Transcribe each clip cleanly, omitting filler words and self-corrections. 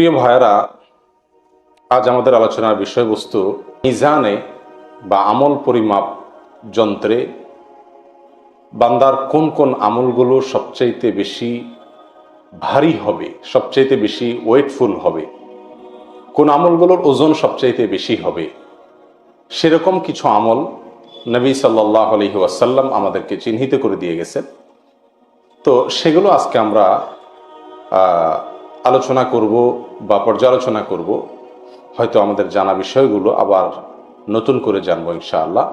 প্রিয় ভাইয়েরা, আজ আমাদের আলোচনার বিষয়বস্তু মিজানে বা আমল পরিমাপ যন্ত্রে বান্দার কোন কোন আমলগুলো সবচাইতে বেশি ভারী হবে, সবচাইতে বেশি ওয়েটফুল হবে, কোন আমলগুলোর ওজন সবচাইতে বেশি হবে, সেরকম কিছু আমল নবী সাল্লাল্লাহু আলাইহি ওয়াসাল্লাম আমাদেরকে চিহ্নিত করে দিয়ে গেছেন। তো সেগুলো আজকে আমরা আলোচনা করব বা পর্যালোচনা করব। হয়তো আমাদের জানা বিষয়গুলো আবার নতুন করে জানবো ইনশাআল্লাহ।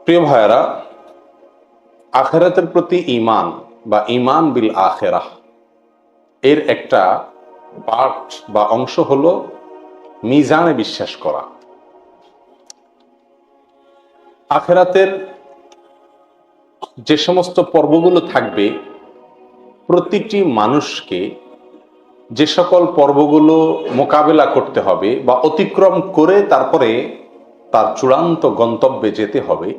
প্রিয় ভাইয়েরা, আখিরাতের প্রতি ঈমান বা ঈমান বিল আখিরাহ এর একটা পার্ট বা অংশ হলো মিজানে বিশ্বাস করা। আখিরাতের যে সমস্ত পর্বগুলো থাকবে, প্রতিটি মানুষকে যে সকল পর্বগুলো মোকাবেলা করতে হবে বা অতিক্রম করে তারপরে তার চূড়ান্ত গন্তব্যে যেতে হবে,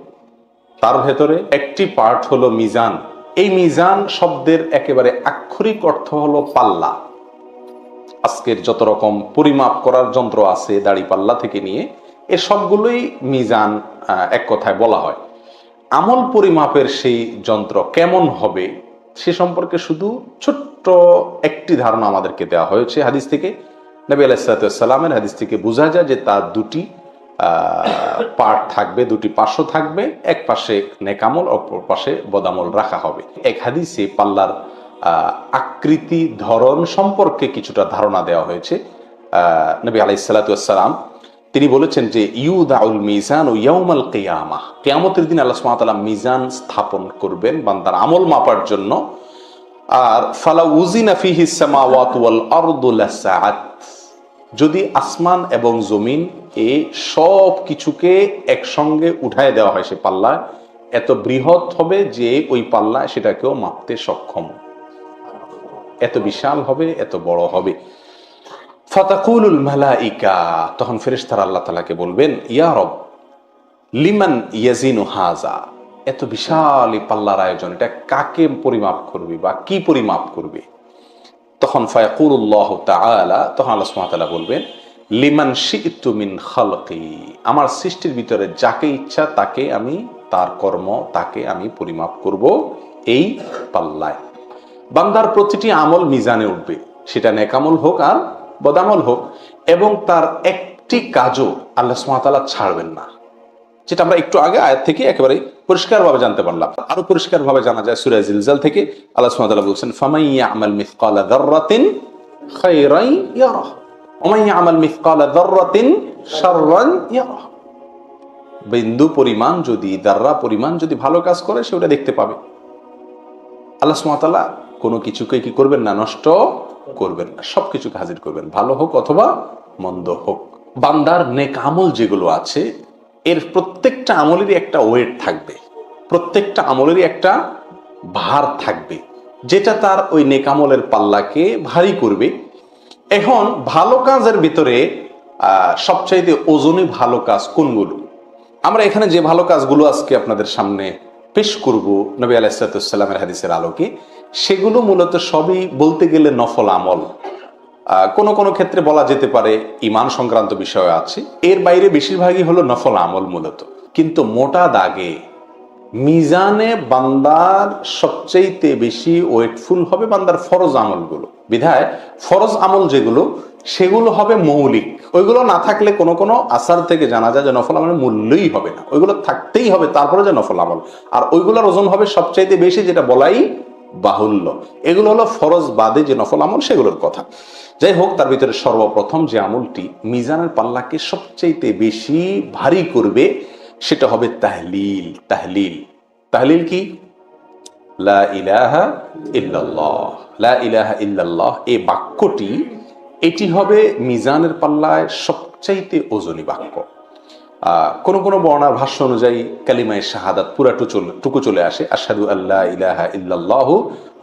তার ভেতরে একটি পার্ট হলো মিজান। এই মিজান শব্দের একেবারে আক্ষরিক অর্থ হলো পাল্লা। আজকের যত রকম পরিমাপ করার যন্ত্র আছে, দাড়ি পাল্লা থেকে নিয়ে এ সবগুলোই মিজান এক কথায় বলা হয়। আমল পরিমাপের সেই যন্ত্র কেমন হবে সে সম্পর্কে শুধু ছোট্ট একটি ধারণা আমাদেরকে দেওয়া হয়েছে হাদিস থেকে। নবী আলাইহিস সালামের হাদিস থেকে বোঝা যায় যে তার দুটি পার্ট থাকবে, দুটি পার্শ্ব থাকবে। এক পাশে নেকামল, অপর পাশে বদামল রাখা হবে। এক হাদিসে পাল্লার আকৃতি, ধরন সম্পর্কে কিছুটা ধারণা দেওয়া হয়েছে। নবী আলাইহিস সালাম তিনি বলেছেন যে ইউদাউল মিজান ও ইয়াউমাল কিয়ামাহ, কিয়ামতের দিন আল্লাহ সুবহানাহু ওয়া তাআলা মিজান স্থাপন করবেন বান্দার আমল মাপার জন্য। আর ফালা উজিনা ফিহিস সামাওয়াতু ওয়াল আরদু লাসাআত, যদি আসমান এবং জমিন এ সব কিছুকে একসঙ্গে উঠায় দেওয়া হয়, সে পাল্লা এত বৃহৎ হবে যে ওই পাল্লা সেটাকেও মাপতে সক্ষম, এত বিশাল হবে, এত বড় হবে। ফাতাকুলুল মালাইকা, তখন ফেরেশতারা আল্লাহ তাআলাকে বলবেন, ইয়া রব লিমান ইয়াজিনু হাযা, এত বিশাল এই পাল্লার আয়োজন, এটা কাকে পরিমাপ করবে বা কি পরিমাপ করবে? তখন ফায়াকুলুল্লাহু তাআলা, তখন আল্লাহ সুবহানাহু ওয়া তাআলা বলবেন, লিমান শি'তু মিন খালকি, আমার সৃষ্টির ভিতরে যাকে ইচ্ছা তাকে আমি, তার কর্ম তাকে আমি পরিমাপ করব এই পাল্লায়। বান্দার প্রতিটি আমল মিজানে উঠবে, সেটা নেকামল হোক আর বদামল হোক, এবং তার একটি কাজও আল্লাহ সুবহানাহু ওয়া তাআলা ছাড়বেন না, যেটা আমরা একটু আগে আয়াত থেকে একেবারে পরিষ্কারভাবে জানতে পারলাম। আরো পরিষ্কারভাবে জানা যায় সূরা জিলজাল থেকে। আল্লাহ সুবহানাহু ওয়া তাআলা বলেছেন, ফামান ইয়ামাল মিসকালা যাররাতিন খায়রান ইয়ারাহ ওয়া মান ইয়ামাল মিসকালা যাররাতিন শাররান ইয়ারাহ, বিন্দু পরিমাণ যদি, দাররা পরিমাণ যদি ভালো কাজ করে সে ওটা দেখতে পাবে। আল্লাহ সুবহানাহু ওয়া তাআলা কোনো কিছুকে কি করবেন না, নষ্ট করবেন না, সবকিছুকে হাজির করবেন, ভালো হোক অথবা মন্দ হোক। বান্দার নেক আমল যেগুলো আছে এর প্রত্যেকটা আমলেরই একটা ওয়েট থাকবে, প্রত্যেকটা আমলেরই একটা ভার থাকবে, যেটা তার ওই নেক আমলের পাল্লাকে ভারী করবে। এখন ভালো কাজের ভিতরে সবচাইতে ওজনে ভালো কাজ কোনগুলো? আমরা এখানে যে ভালো কাজগুলো আজকে আপনাদের সামনে পেশ করব নবী আলাইহিস সালামের হাদিসের আলোকে, সেগুলো মূলত সবই বলতে গেলে নফল আমল। কোন কোন ক্ষেত্রে বলা যেতে পারে ঈমান সংক্রান্ত বিষয় আছে, এর বাইরে বেশিরভাগই হলো নফল আমল মূলত। কিন্তু মোটা দাগে মিজানে বান্দার সবচেয়ে বেশি ওয়েটফুল হবে বান্দার ফরজ আমলগুলো। বিধায় ফরজ আমল যেগুলো সেগুলো হবে মৌলিক, ওইগুলো না থাকলে কোনো কোনো আসার থেকে জানা যায় যে নফল আমলের মূল্যই হবে না, ওইগুলো থাকতেই হবে তারপরে যে নফল আমল। আর ওইগুলোর ওজন হবে সবচাইতে বেশি, যেটা বলাই বাহুল্য। এগুলো হলো ফরজ বাদে যে নফল আমল সেগুলোর কথা। যাই হোক, তার ভিতরে সর্বপ্রথম যে আমলটি মিজানের পাল্লাকে সবচাইতে বেশি ভারী করবে সেটা হবে তাহলিল। তাহলিল, তাহলিল কি? লা ইলাহা ইল্লাল্লাহ। লা ইলাহা ইল্লাল্লাহ এই বাক্যটি, এটি হবে মিজানের পাল্লায় সবচাইতে ওজনী বাক্য। কোন কোন বর্ণার ভাষ্য অনুযায়ী কালিমায়ে শাহাদাত পুরাটুকু চলে আসে, আশহাদু আল্লা ইলাহা ইল্লাল্লাহু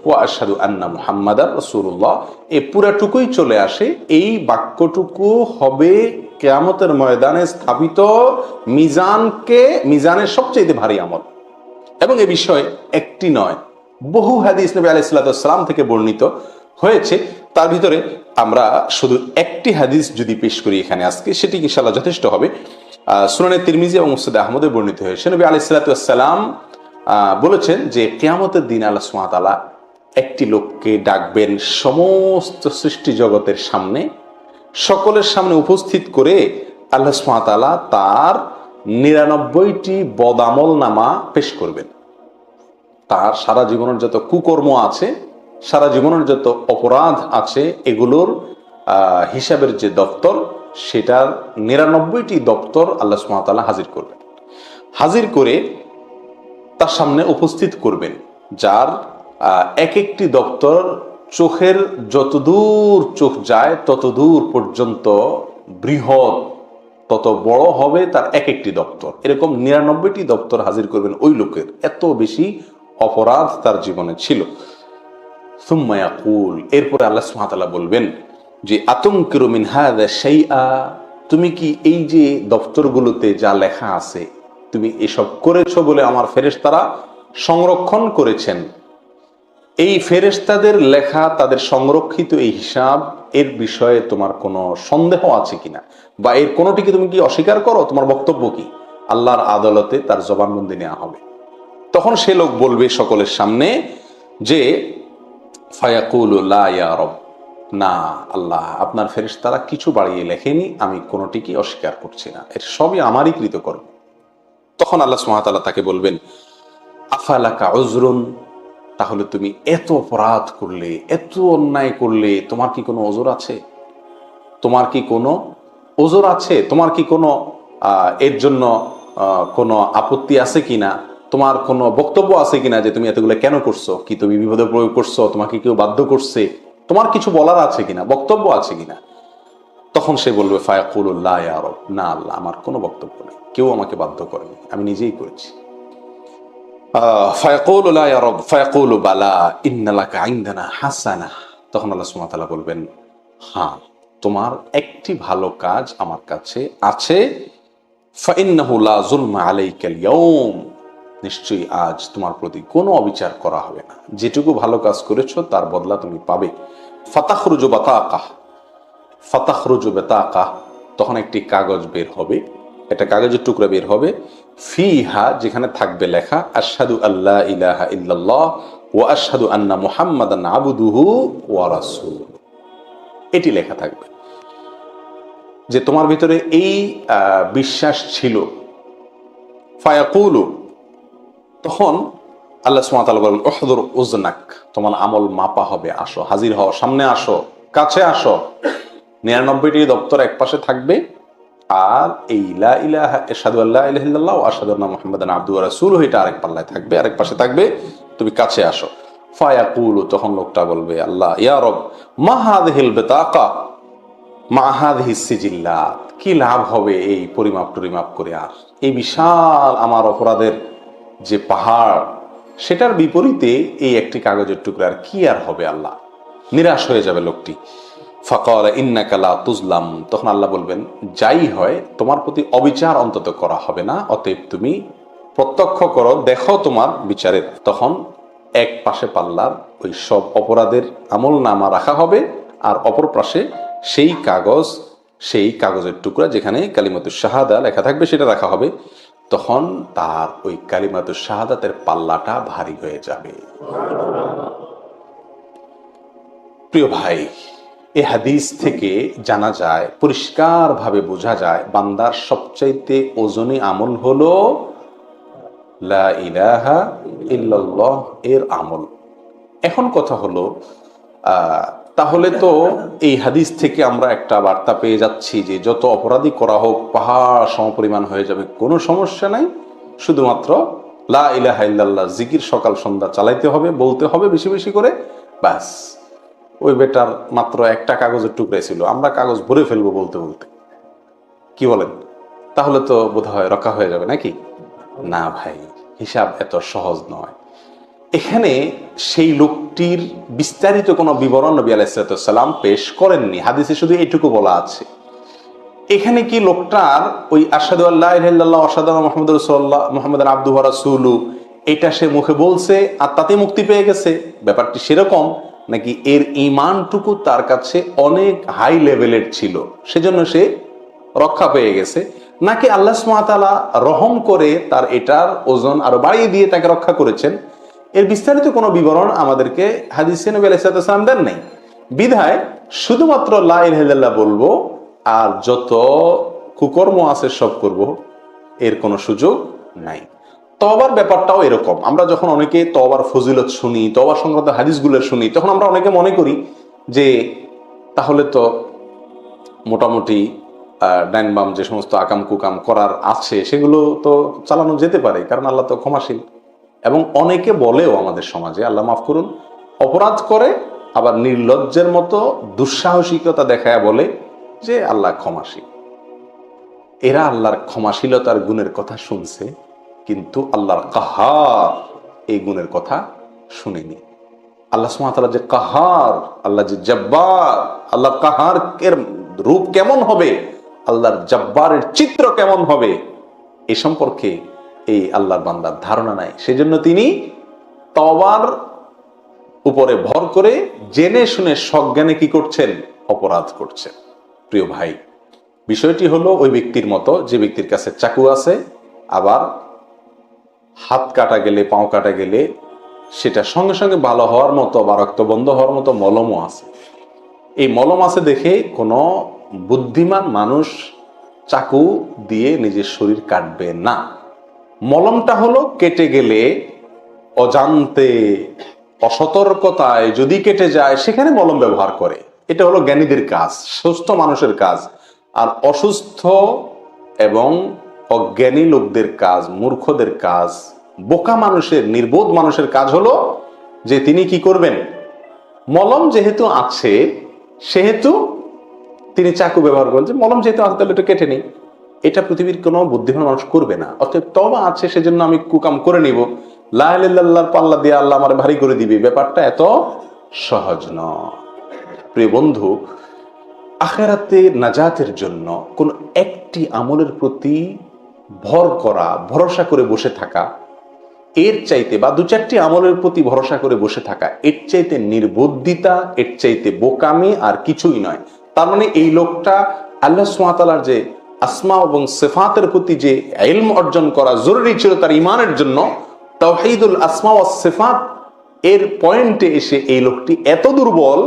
ওয়া আশহাদু আন্না মুহাম্মাদার রাসূলুল্লাহ, এই পুরাটুকুই চলে আসে। এই বাক্যটুকু হবে কিয়ামতের ময়দানে স্থাপিত মিজানের সবচেয়ে ভারী আমল। এবং এ বিষয়ে একটি নয়, বহু হাদিস নবী আলাইহিস সালাম থেকে বর্ণিত হয়েছে। তার ভিতরে আমরা শুধু একটি হাদিস যদি পেশ করি এখানে আজকে, সেটি ইনশাআল্লাহ যথেষ্ট হবে। সুনানে তিরমিজি এবং মুসনাদে আহমদে বর্ণিত হয়েছে, নবী আলাইহিস সালাতু ওয়াস সালাম বলেছেন যে কিয়ামতের দিন আল্লাহ সুবহানাহু ওয়া তাআলা একটি লোককে ডাকবেন সমস্ত সৃষ্টি জগতের সামনে, সকলের সামনে উপস্থিত করে আল্লাহ সুবহানাহু ওয়া তাআলা তার 99টি বদামল নামা পেশ করবেন। তার সারা জীবনের যত কুকর্ম আছে, সারা জীবনের যত অপরাধ আছে, এগুলোর হিসাবের যে দপ্তর, সেটার 99টি দপ্তর আল্লাহ সুবহানাহু ওয়া তাআলা হাজির করবেন। হাজির করে তার সামনে উপস্থিত করবেন, যার এক একটি দপ্তর চোখের যতদূর চোখ যায় ততদূর পর্যন্ত বৃহৎ, তত বড় হবে তার এক একটি দপ্তর। এরকম 99টি দপ্তর হাজির করবেন ওই লোকের, এত বেশি অপরাধ তার জীবনে ছিল। সুম্মা ইয়াকুল, এরপরে আল্লাহ সুবহানাহু ওয়া তাআলা বলবেন যে আতুনকিরু মিন হাযা শাইআ, তুমি কি এই যে দপ্তরগুলোতে যা লেখা আছে, তুমি এসব করেছো বলে আমার ফেরেশতারা সংরক্ষণ করেছেন, এই ফেরেশতাদের লেখা, তাদের সংরক্ষিত এই হিসাব, এর বিষয়ে তোমার কোনো সন্দেহ আছে কিনা, বা এর কোনোটিকে তুমি কি অস্বীকার করো, তোমার বক্তব্য কি? আল্লাহর আদালতে তার জবানবন্দি নেওয়া হবে। তখন সে লোক বলবে সকলের সামনে যে ফায়াকুলু লা ইয়া রব, না আল্লাহ, আপনার ফেরেশতারা কিছু বাড়িয়ে লেখেনি, আমি কোনোটিকে অস্বীকার করছি না, এর সবই আমারই কৃতকর্ম। তখন আল্লাহ সুবহানাহু ওয়া তাআলা তাকে বলবেন আফালাকা উযরুন, তাহলে তুমি এত অপরাধ করলে, এত অন্যায় করলে, তোমার কি কোনো ওজর আছে? তোমার কি কোনো ওজর আছে? তোমার কি কোনো এর জন্য কোনো আপত্তি আছে কিনা? তোমার কোনো বক্তব্য আছে কিনা যে তুমি এতগুলো কেন করছো? কি তুমি বিপদে প্রয়োগ করছো? তোমাকে কেউ বাধ্য করছে? তোমার কিছু বলার আছে কিনা, বক্তব্য আছে কিনা? তখন সে বলবে ফায়াকুলু লা ইয়া রব, না আল্লাহ, আমার কোনো বক্তব্য নেই, কেউ আমাকে বাধ্য করেনি, আমি নিজেই করেছি। ফায়াকুলু লা ইয়া রব ফায়াকুলু বালা ইন্না লাকা ইনদানা হাসানাহ, তখন আল্লাহ সুবহানাহু ওয়া তাআলা বলবেন, হ্যাঁ, তোমার একটি ভালো কাজ আমার কাছে আছে। ফাইন্নাহু লা যুলমা আলাইকাল ইয়াউম, নিশ্চয়ই আজ তোমার প্রতি কোনো অবিচার করা হবে না, যেটুকু ভালো কাজ করেছো তার বদলা তুমি পাবে। ফাতাখরুজু বাতাকাহ, ফাতাখরুজু বাতাকাহ, তখন একটি কাগজ বের হবে, একটা কাগজের টুকরা বের হবে, ফিহা, যেখানে থাকবে লেখা আশহাদু আল্লা ইলাহা ইল্লাল্লাহ ওয়া আশহাদু আন্না মুহাম্মাদান আবদুহু ওয়া রাসূলুহু, এটি লেখা থাকবে যে তোমার ভিতরে এই বিশ্বাস ছিল। ফায়াকুলু, তখন আল্লাহ সুবহানাহু ওয়া তাআলা বলেন উহদুর উজনাক, তোমার আমল মাপা হবে, আসো, হাজির হও, সামনে আসো, কাছে আসো। 99টি দপ্তর এক পাশে থাকবে, আর এই লা ইলাহা আশহাদু আল্লা ইলাহা ইল্লাল্লাহ ওয়া আশহাদু আন্না মুহাম্মাদান আবদুহু ওয়া রাসূলুহু, এটা আরেক পাল্লায় থাকবে, আরেক পাশে থাকবে, তুমি কাছে আসো। ফায়াকুলু, তখন লোকটা বলবে আল্লাহ ইয়া রব মা হাযিহিল বিতাকা মা হাযিহিস সিজিল্লাত, কি লাভ হবে এই পরিমাপ টরিমাপ করে, আর এই বিশাল আমার অপরাধের যে পাহাড়, সেটার বিপরীতে এই একটি কাগজের টুকরার কি আর হবে আল্লাহ? নিরাশ হয়ে যাবে লোকটি। ফাকালা ইন্নাকা লা তুজলাম, তখন আল্লাহ বলবেন যাই হয় তোমার প্রতি অবিচার অন্তত করা হবে না, অতএব তুমি প্রত্যক্ষ করো, দেখো তোমার বিচারের। তখন এক পাশে পাল্লার ওই সব অপরাধের আমল নামা রাখা হবে, আর অপর পাশে সেই কাগজ, সেই কাগজের টুকরা যেখানে কালিমাতুশ শাহাদা লেখা থাকবে সেটা রাখা হবে। তখন তার ওই কালিমাতুশ শাহাদাতের পাল্লাটা ভারী হয়ে যাবে। প্রিয় ভাই, এই হাদিস থেকে জানা যায়, পরিষ্কারভাবে বোঝা যায়, বান্দার সবচাইতে ওজনী আমল হলো লা ইলাহা ইল্লাল্লাহ এর আমল। এখন কথা হলো, তাহলে তো এই হাদিস থেকে আমরা একটা বার্তা পেয়ে যাচ্ছি যে যত অপরাধী করা হোক পাহাড় সমপরিমাণ হয়ে যাবে, কোনো সমস্যা নাই, শুধুমাত্র লা ইলাহা ইল্লাল্লাহ জিকির সকাল সন্ধ্যা চালাইতে হবে, বলতে হবে বেশি বেশি করে, ব্যাস। ওই বেটার মাত্র একটা কাগজের টুকরাই ছিল, আমরা কাগজ ভরে ফেলবো বলতে বলতে, কি বলেন? তাহলে তো বোধহয় রক্ষা হয়ে যাবে নাকি? না ভাই, হিসাব এত সহজ নয়। এখানে সেই লোকটির বিস্তারিত কোনো বিবরণ নবী আলাইহিস সালাম পেশ করেননি, হাদিসে শুধু এইটুকু বলা আছে। এখানে কি লোকটার ওই আশহাদু আল্লা ইলাহা ইল্লাল্লাহ ওয়া আশহাদু আন্না মুহাম্মাদুর রাসূলুল্লাহ, মুহাম্মাদান আবদুহু ওয়া রাসূলুহু, এটা সে মুখে বলছে আর তাতে মুক্তি পেয়ে গেছে, ব্যাপারটি সেরকম? নাকি এর ইমানটুকু তার কাছে অনেক হাই লেভেলের ছিল সেজন্য সে রক্ষা পেয়ে গেছে, নাকি আল্লাহ সুবহানাহু ওয়া তাআলা রহম করে তার এটার ওজন আরো বাড়িয়ে দিয়ে তাকে রক্ষা করেছেন, এর বিস্তারিত কোনো বিবরণ আমাদেরকে হাদিসে নবী আলাইহিস সালাম দেন নাই। বিধায় শুধুমাত্র লা ইলাহা ইল্লাল্লাহ বলবো আর যত কুকর্ম আছে সব করব, এর কোনো সুযোগ নাই। তওবার ব্যাপারটাও এরকম, আমরা যখন অনেকে তওবার ফজিলত শুনি, তওবা সংক্রান্ত হাদিসগুলো শুনি, তখন আমরা অনেকে মনে করি যে তাহলে তো মোটামুটি ডাইন বাম যে সমস্ত আকাম কুকাম করার আছে সেগুলো তো চালানো যেতে পারে, কারণ আল্লাহ তো ক্ষমাশীল। এবং অনেকে বলেও আমাদের সমাজে, আল্লাহ মাফ করুন, অপরাধ করে আবার নির্লজ্জের মতো দুঃসাহসিকতা দেখায় বলে যে আল্লাহ ক্ষমাশীল। এরা আল্লাহর ক্ষমাশীলতার গুণের কথা শুনছে, কিন্তু আল্লাহর কাহার এই গুণের কথা শুনেনি। আল্লাহ সুবহানাহু ওয়া তাআলা যে কাহার, আল্লাহ যে জব্বার, আল্লাহ কাহার এর রূপ কেমন হবে, আল্লাহর জব্বারের চিত্র কেমন হবে, এ সম্পর্কে এই আল্লাহর বান্দার ধারণা নাই। সেজন্য তিনি তওবার উপরে ভর করে জেনে শুনে সজ্ঞানে কি করছেন, অপরাধ করছেন। প্রিয় ভাই, বিষয়টি হলো ওই ব্যক্তির মতো যে ব্যক্তির কাছে চাকু আছে, আবার হাত কাটা গেলে, পাও কাটা গেলে সেটা সঙ্গে সঙ্গে ভালো হওয়ার মতো বা রক্ত বন্ধ হওয়ার মতো মলমও আছে। এই মলম আছে দেখে কোনো বুদ্ধিমান মানুষ চাকু দিয়ে নিজের শরীর কাটবে না। মলমটা হলো কেটে গেলে অজান্তে, অসতর্কতায় যদি কেটে যায় সেখানে মলম ব্যবহার করে, এটা হলো জ্ঞানীদের কাজ, সুস্থ মানুষের কাজ। আর অসুস্থ এবং অজ্ঞানী লোকদের কাজ, মূর্খদের কাজ, বোকা মানুষের, নির্বোধ মানুষের কাজ হলো যে তিনি কি করবেন, মলম যেহেতু আছে সেহেতু তিনি চাকু ব্যবহার করেন, যে মলম যেহেতু আছে তাহলে এটা কেটে নেই। এটা পৃথিবীর কোনো বুদ্ধিমান মানুষ করবে না। অর্থাৎ তওবা আছে সেজন্য আমি কুকাম করে নিব, লা ইলাহা ইল্লাল্লাহর পাল্লা দিয়ে আল্লাহ আমার ভারী করে দিবে, ব্যাপারটা এত সহজ নয়। প্রিয় বন্ধু, আখিরাতে নাজাতের জন্য কোন একটি আমলের প্রতি ভর করা, ভরসা করে বসে থাকা, এর চাইতে বা দু চারটি আমলের প্রতি ভরসা করে বসে থাকা, এর চাইতে নির্বুদ্ধিতা, এর চাইতে বোকামি আর কিছুই নয়। তার মানে এই লোকটা আল্লাহ সুবহানাহু ওয়া তাআলার যে আসমা এবং সিফাতের প্রতি যে ইলম অর্জন করা জরুরি ছিল তার ঈমানের জন্য, তাওহীদুল আসমা ওয়াস সিফাত এর পয়েন্টে এসে এই লোকটি এত দুর্বল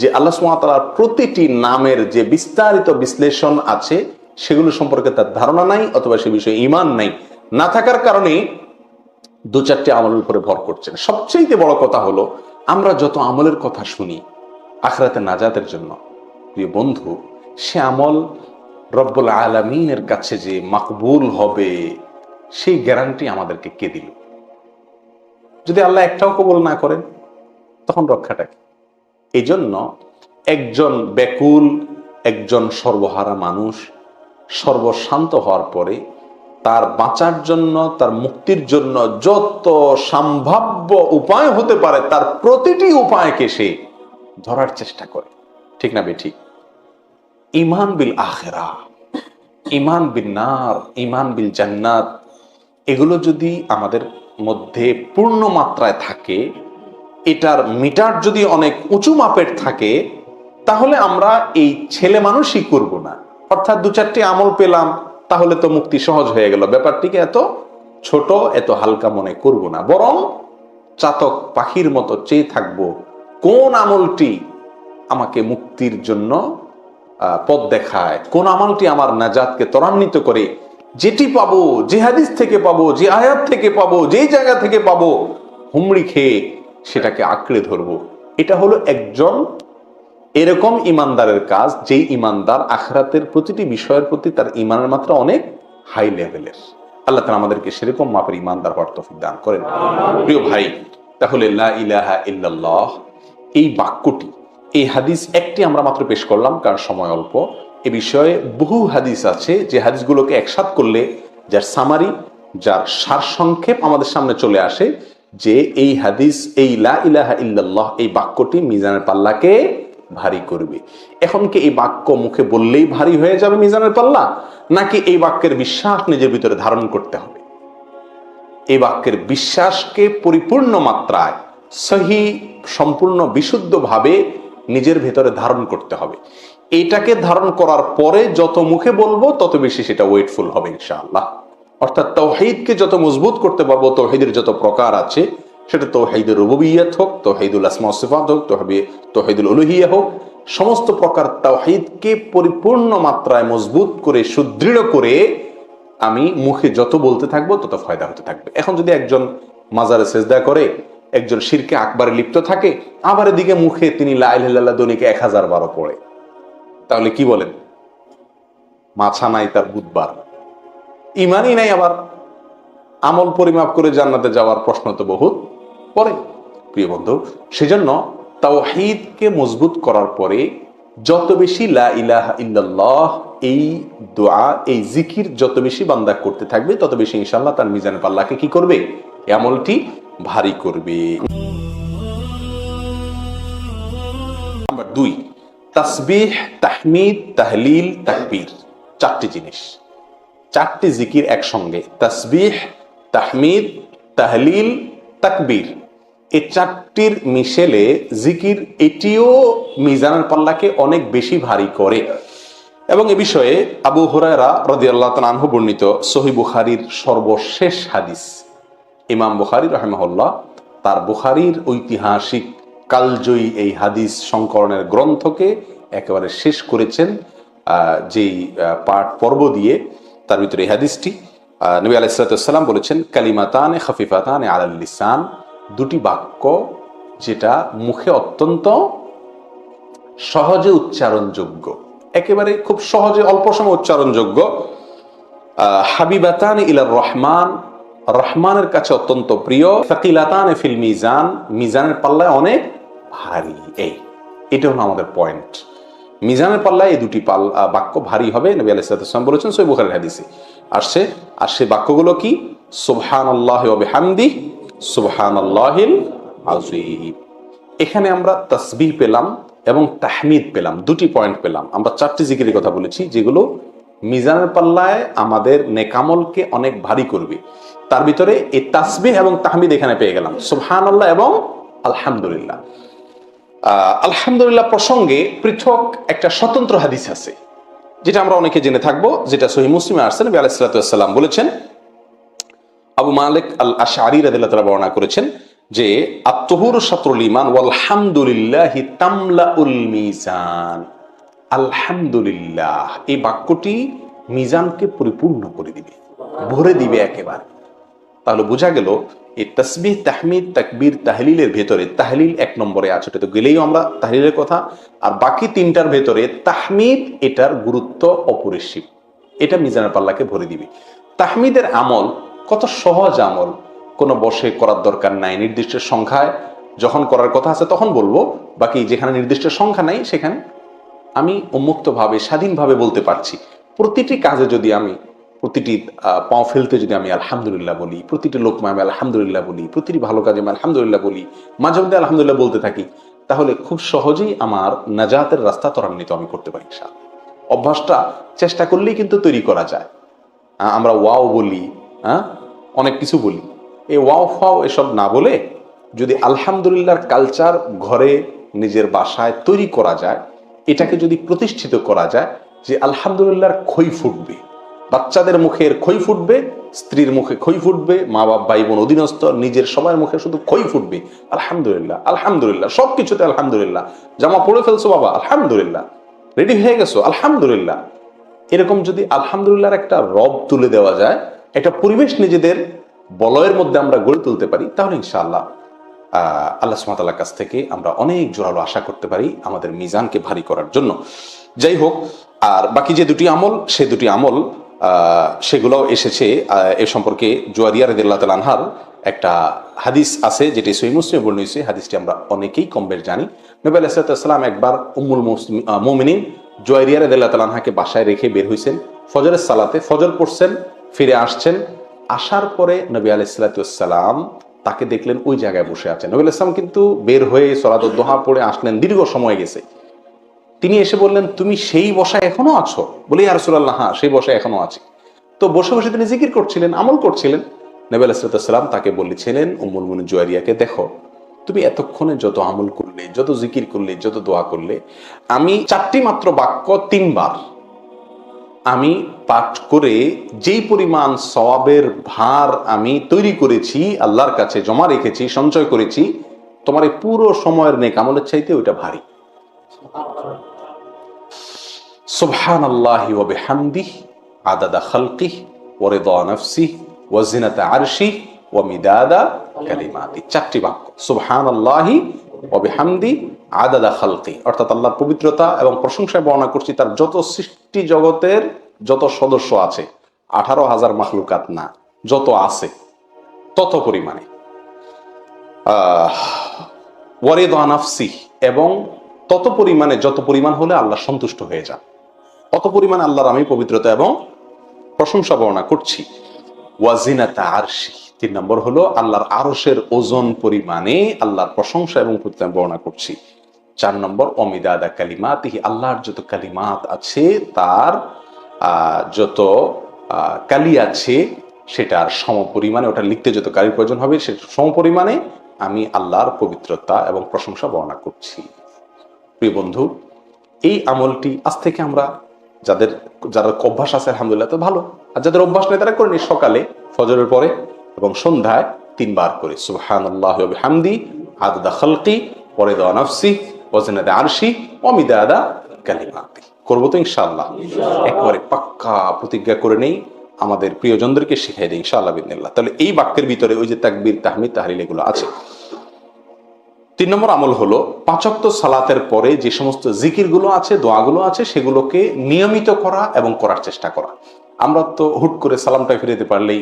যে আল্লাহ সুবহানাহু ওয়া তাআলার প্রতিটি নামের যে বিস্তারিত বিশ্লেষণ আছে সেগুলো সম্পর্কে তার ধারণা নাই, অথবা সে বিষয়ে ঈমান নাই। না থাকার কারণে দু চারটি আমলের উপরে ভর করছেন। সবচেয়ে বড় কথা হলো, আমরা যত আমলের কথা শুনি আখিরাতে নাজাতের জন্য, প্রিয় বন্ধু, সে আমল রব্বুল আলামিনের কাছে যে মাকবুল হবে সেই গ্যারান্টি আমাদেরকে কে দিল? যদি আল্লাহ একটাও কবুল না করেন তখন রক্ষাটা কি? এই জন্য একজন ব্যাকুল, একজন সর্বহারা মানুষ সর্বশান্ত হওয়ার পরে তার বাঁচার জন্য, তার মুক্তির জন্য যত সম্ভাব্য উপায় হতে পারে তার প্রতিটি উপায়কে সে ধরার চেষ্টা করে। ঠিক না বেঠিক? ঈমান বিল আখিরাহ, ঈমান বিন নার, ঈমান বিল জান্নাত, এগুলো যদি আমাদের মধ্যে পূর্ণ মাত্রায় থাকে, এটার মিটার যদি অনেক উঁচু মাপের থাকে, তাহলে আমরা এই ছেলে মানুষই করব না। অর্থাৎ দু চারটি আমল পেলাম তাহলে তো মুক্তি সহজ হয়ে গেল, ব্যাপারটিকে এত ছোট, এত হালকা মনে করব না, বরং চাতক পাখির মতো চেয়ে থাকবো কোন আমলটি আমাকে মুক্তির জন্য পথ দেখায়, কোন আমলটি আমার নাজাতকে ত্বরান্বিত করে, যেটি পাবো, যে হাদিস থেকে পাবো, যে আয়াত থেকে পাবো, যেই জায়গা থেকে পাবো, হুমড়ি খেয়ে সেটাকে আঁকড়ে ধরবো। এটা হলো একজন এরকম ইমানদারের কাজ, যেই ইমানদার আখিরাতের প্রতিটি বিষয়ের প্রতি তার ইমানের মাত্রা অনেক হাই লেভেলের। আল্লাহ তাআলা আমাদেরকে সেরকম মাপের ইমানদার হওয়ার তৌফিক দান করেন। প্রিয় ভাই, তাহলে লা ইলাহা ইল্লাল্লাহ এই বাক্যটি, এই হাদিস একটি আমরা মাত্র পেশ করলাম কারণ সময় অল্প। এ বিষয়ে বহু হাদিস আছে যে হাদিসগুলোকে একসাথ করলে যার সামারি, যার সারসংক্ষেপ আমাদের সামনে চলে আসে যে এই হাদিস, এই লা ইলাহা ইল্লাল্লাহ এই বাক্যটি মিজানের পাল্লাকে ভারী করবে। এখন কি এই বাক্য মুখে বললেই ভারী হয়ে যাবে মিজানের পাল্লা, নাকি এই বাক্যের বিশ্বাস নিজের ভিতরে ধারণ করতে হবে? এই বাক্যের বিশ্বাসকে পরিপূর্ণ মাত্রায় সহি, সম্পূর্ণ বিশুদ্ধভাবে নিজের ভেতরে ধারণ করতে হবে। এটাকে ধারণ করার পরে যত মুখে বলবো তত বেশি সেটা ওয়েটফুল হবে ইনশাআল্লাহ। অর্থাৎ তাওহীদকে যত মজবুত করতে পারবো, তাওহীদের যত প্রকার আছে, সেটা তাওহীদুর রুবুবিয়্যাত হোক, তাওহীদুল আসমা ওয়াস সিফাত হোক, তাওহীদুল উলুহিয়্যাহ হোক, সমস্ত প্রকার তাওহীদকে পরিপূর্ণ মাত্রায় মজবুত করে সুদৃঢ় করে আমি মুখে যত বলতে থাকবো তত ফায়দা হতে থাকবে। এখন যদি একজন মাজারে সেজদা করে, একজন শিরকে আকবারে লিপ্ত থাকে, আবার এদিকে মুখে তিনি লা ইলাহা ইল্লাল্লাহ দনিকে 1000 বারও পড়ে, তাহলে কি বলেন? মাছা নাই তার বুধবার, ইমানই নাই, আবার আমল পরিমাপ করে জান্নাতে যাওয়ার প্রশ্ন তো বহুত পরে। প্রিয় বন্ধু, সেজন্য তাওহীদকে মজবুত করার পরে যত বেশি লা ইলাহা ইল্লাল্লাহ এই দোয়া, এই জিকির যত বেশি বান্দা করতে থাকবে তত বেশি ইনশাআল্লাহ তার মিজানে পাল্লাকে কি করবে? এই আমলটি ভারী করবে। নাম্বার 2, তাসবিহ, তাহমিদ, তাহলিল, তাকবীর। 4টি জিনিস, 4টি জিকির একসঙ্গে। তাসবিহ, তাহমিদ, তাহলিল, তাকবীর, এই 4টির মিশেলে জিকির, এটিও মিজানের পাল্লাকে অনেক বেশি ভারী করে। এবং এ বিষয়ে আবু হুরায়রা রাদিয়াল্লাহু তাআলা আনহু বর্ণিত সহিহ বুখারীর সর্বশেষ হাদিস, ইমাম বুখারী রাহিমাহুল্লাহ তার বুখারীর ঐতিহাসিক কালজয়ী এই হাদিস সংকলনের গ্রন্থকে একেবারে শেষ করেছেন যেই পর্ব দিয়ে, তার ভিতরে এই হাদিসটি। নবী আলাইহিস সালাতু ওয়াস সালাম বলেছেন, কালিমাতানে খাফিফাতানে আলাল লিসান, 2টি বাক্য যেটা মুখে অত্যন্ত সহজে উচ্চারণযোগ্য, একেবারে খুব সহজে অল্প সময় উচ্চারণযোগ্য। হাবিবাতানে ইলার রহমান, রহমানের কাছে অত্যন্ত প্রিয়। সাকিলাতানে ফিল মিজান, মিজানের পাল্লায় অনেক ভারী। এটা হলো আমাদের পয়েন্ট। মিজানের পাল্লায় এই 2টি বাক্য ভারী হবে। নবী আলাইহিস সালাতু ওয়াস সালাম বলেছেন, সহিহ বুখারীর হাদিসে আসছে। আর সেই বাক্যগুলো কি? সুবহানাল্লাহি ওয়া বিহামদিহি, সুবহানাল্লাহিল আযীম। এখানে আমরা তাসবিহ পেলাম এবং তাহমিদ পেলাম, 2টি পয়েন্ট পেলাম। আমরা 4টি জিকিরের কথা বলেছি যেগুলো মিজানের পাল্লায় আমাদের নেকামলকে অনেক ভারী করবে। তার ভিতরে এই তাসবিহ এবং তাহমিদ এখানে পেয়ে গেলাম, সুবহানাল্লাহ এবং আলহামদুলিল্লাহ। আলহামদুলিল্লাহ প্রসঙ্গে পৃথক একটা স্বতন্ত্র হাদিস আছে, যেটা আমরা অনেকে জেনে থাকবো, যেটা সহিহ মুসলিমে আসছে। নবী আলাইহিস সালাতু ওয়াস সালাম বলেছেন, আবু মালিক আল আশআরী রাদিয়াল্লাহু তাআলা বর্ণনা করেছেন যে, আত-তুহুরু শাতরুল ঈমান ওয়াল হামদুলিল্লাহি তামলাউল মিজান। আলহামদুলিল্লাহ এই বাক্যটি মিজানকে পরিপূর্ণ করে দিবে, ভরে দিবে একেবারে। তাহলে বোঝা গেল এই তাসবিহ, তাহমিদ, তাকবীর, তাহলিলের ভেতরে তাহলিল 1 নম্বরে আছে, এটা তো গেলেই আমরা তাহলিলের কথা। আর বাকি 3টার ভেতরে তাহমিদ, এটার গুরুত্ব অপরিসীম, এটা মিজানের পাল্লাকে ভরে দিবে। তাহমিদের আমল কত সহজ আমল, কোনো বসে করার দরকার নাই, নির্দিষ্ট সংখ্যায় যখন করার কথা আছে তখন বলবো, বাকি যেখানে নির্দিষ্ট সংখ্যা নাই সেখানে আমি উন্মুক্তভাবে স্বাধীনভাবে বলতে পারছি। প্রতিটি কাজে যদি আমি, প্রতিটি পাও ফেলতে যদি আমি আলহামদুলিল্লাহ বলি, প্রতিটি লোকমা আমি আলহামদুলিল্লাহ বলি, প্রতিটি ভালো কাজে আমি আলহামদুলিল্লাহ বলি, মাঝে মধ্যে আলহামদুলিল্লাহ বলতে থাকি, তাহলে খুব সহজেই আমার নাজাতের রাস্তা ত্বরান্বিত আমি করতে পারি। অভ্যাসটা চেষ্টা করলেই কিন্তু তৈরি করা যায়। আমরা ওয়াও বলি, অনেক কিছু বলি, এই ওয়াও ফাও এসব না বলে যদি আলহামদুলিল্লাহর কালচার ঘরে নিজের বাসায় তৈরি করা যায়, এটাকে যদি প্রতিষ্ঠিত করা যায় যে আলহামদুলিল্লাহর খই ফুটবে, বাচ্চাদের মুখের খই ফুটবে, স্ত্রীর মুখে খই ফুটবে, মা বাপ ভাই বোন অধীনস্থ নিজের সবার মুখে শুধু খই ফুটবে, আলহামদুলিল্লাহ আলহামদুলিল্লাহ, সবকিছুতে আলহামদুলিল্লাহ, জামা পরে ফেলছো বাবা আলহামদুলিল্লাহ, রেডি হয়ে গেছো আলহামদুলিল্লাহ, এরকম যদি আলহামদুলিল্লাহর একটা রব তুলে দেওয়া যায়, একটা পরিবেশ নিজেদের বলয়ের মধ্যে আমরা গড়ে তুলতে পারি, তাহলে ইনশাআল্লাহ আল্লাহ সুবহানাহু ওয়া তাআলার কাছ থেকে আমরা অনেক জোরালো আশা করতে পারি আমাদের মিজানকে ভারী করার জন্য। যাই হোক, আর বাকি যে 2টি আমল, সেই 2টি আমল সেগুলো এসেছে এ সম্পর্কে জুয়ারিয়া রাদিয়াল্লাহু তাআলা আনহার একটা হাদিস আছে, যেটি সহিহ মুসলিমে বর্ণিত হয়েছে। হাদিসটি আমরা অনেকেই কম বেশ জানি। নবী আলাইহিস সালাতু ওয়াস সালাম একবার উম্মুল মুমিনিন জুয়ারিয়া রাদিয়াল্লাহু তাআলা আনহাকে বাসায় রেখে বের হইছেন, ফজরের সালাতে ফজর পড়ছেন, ফিরে আসছেন। আসার পরে নবী আলাইহিস সালাতু ওয়াস সালাম তাকে দেখলেন ওই জায়গায় বসে আছেন। নবী আলাইহিস সালাম কিন্তু বের হয়ে সলাতুদ দুহা পড়ে আসলেন, দীর্ঘ সময় গেছে। তিনি এসে বললেন, তুমি সেই বসায় এখনো আছো? বলে, ইয়া রাসূলুল্লাহ, হ্যাঁ সেই বসায় এখনো আছি। তো বসে বসে তিনি জিকির করছিলেন, আমল করছিলেন। নবী আলাইহিস সালাতু ওয়াস সালাম তাকে বলেছিলেন, উম্মুল মুমিনিন জুয়ারিয়াকে, দেখো তুমি এতক্ষণে যত আমল করলে, যত জিকির করলে, যত দোয়া করলে, আমি 4টি মাত্র বাক্য 3 বার আমি পাঠ করে যেই পরিমাণ সওয়াবের ভার আমি তৈরি করেছি, আল্লাহর কাছে জমা রেখেছি, সঞ্চয় করেছি, তোমার এই পুরো সময়ের নেক আমলের চাইতে ওইটা ভারী। সুবহানাল্লাহি ওয়া বিহামদিহি আদাদা খালকিহি ওয়া রিদা নাফসিহি ওয়া জিনাতা আরশিহি ওয়া মিদাদা কালিমাতিহি। 4টি বাক্য। সুবহানাল্লাহি ওয়া বিহামদিহি আদাদা খালকিহি, অর্থাৎ আল্লাহর পবিত্রতা এবং প্রশংসায় বর্ণনা করছি তার যত সৃষ্টি জগতের যত সদস্য আছে, 18,000 মাখলুকাত না, যত আছে তত পরিমাণে। ওয়া রিদা নাফসিহি, এবং তত পরিমাণে, যত পরিমাণ হলে আল্লাহ সন্তুষ্ট হয়ে যান, অত পরিমাণে আল্লাহর আমি পবিত্রতা এবং প্রশংসা বর্ণনা করছি। ওয়াজিনাতা আরশি, 3 নম্বর হলো আল্লাহর আরশের ওজন পরিমাণে আল্লাহর প্রশংসা এবং পবিত্রতা বর্ণনা করছি। 4 নম্বর অমিদাদা কালিমাতিহি, আল্লাহর যত কালিমাত আছে, তার যত কালি আছে সেটার সম পরিমাণে, ওটা লিখতে যত কালির প্রয়োজন হবে সেটার সম পরিমাণে আমি আল্লাহর পবিত্রতা এবং প্রশংসা বর্ণনা করছি। প্রিয় বন্ধু, এই আমলটি আজ থেকে আমরা যারা অভ্যাস আছে আলহামদুলিল্লাহ তো ভালো, আর যাদের অভ্যাস নেই তারা করে নি, সকালে ফজরের পরে এবং সন্ধ্যায় 3 বার করে সুবহানাল্লাহি ওয়া বিহামদিহি আদাদা খালকি ওয়া রিদা নাফসি ওয়া জিনাতা আরশি ওয়া মিদাদা কালিমাতি। করবো তো ইনশাআল্লাহ? একবারে পাক্কা প্রতিজ্ঞা করে নেই, আমাদের প্রিয়জনদেরকে শিখাই দেই ইনশাআল্লাহ বিদিনিল্লাহ। তাহলে এই বাক্যের ভিতরে ওই যে তাকবীর, তাহমিদ, তাহলিল এগুলো আছে। 3 নম্বর আমল হলো 5 ওয়াক্ত সালাতের পরে যে সমস্ত জিকিরগুলো আছে, দোয়াগুলো আছে, সেগুলোকে নিয়মিত করা এবং করার চেষ্টা করা। আমরা তো হুট করে সালামটা ফিরে দিতে পারলেই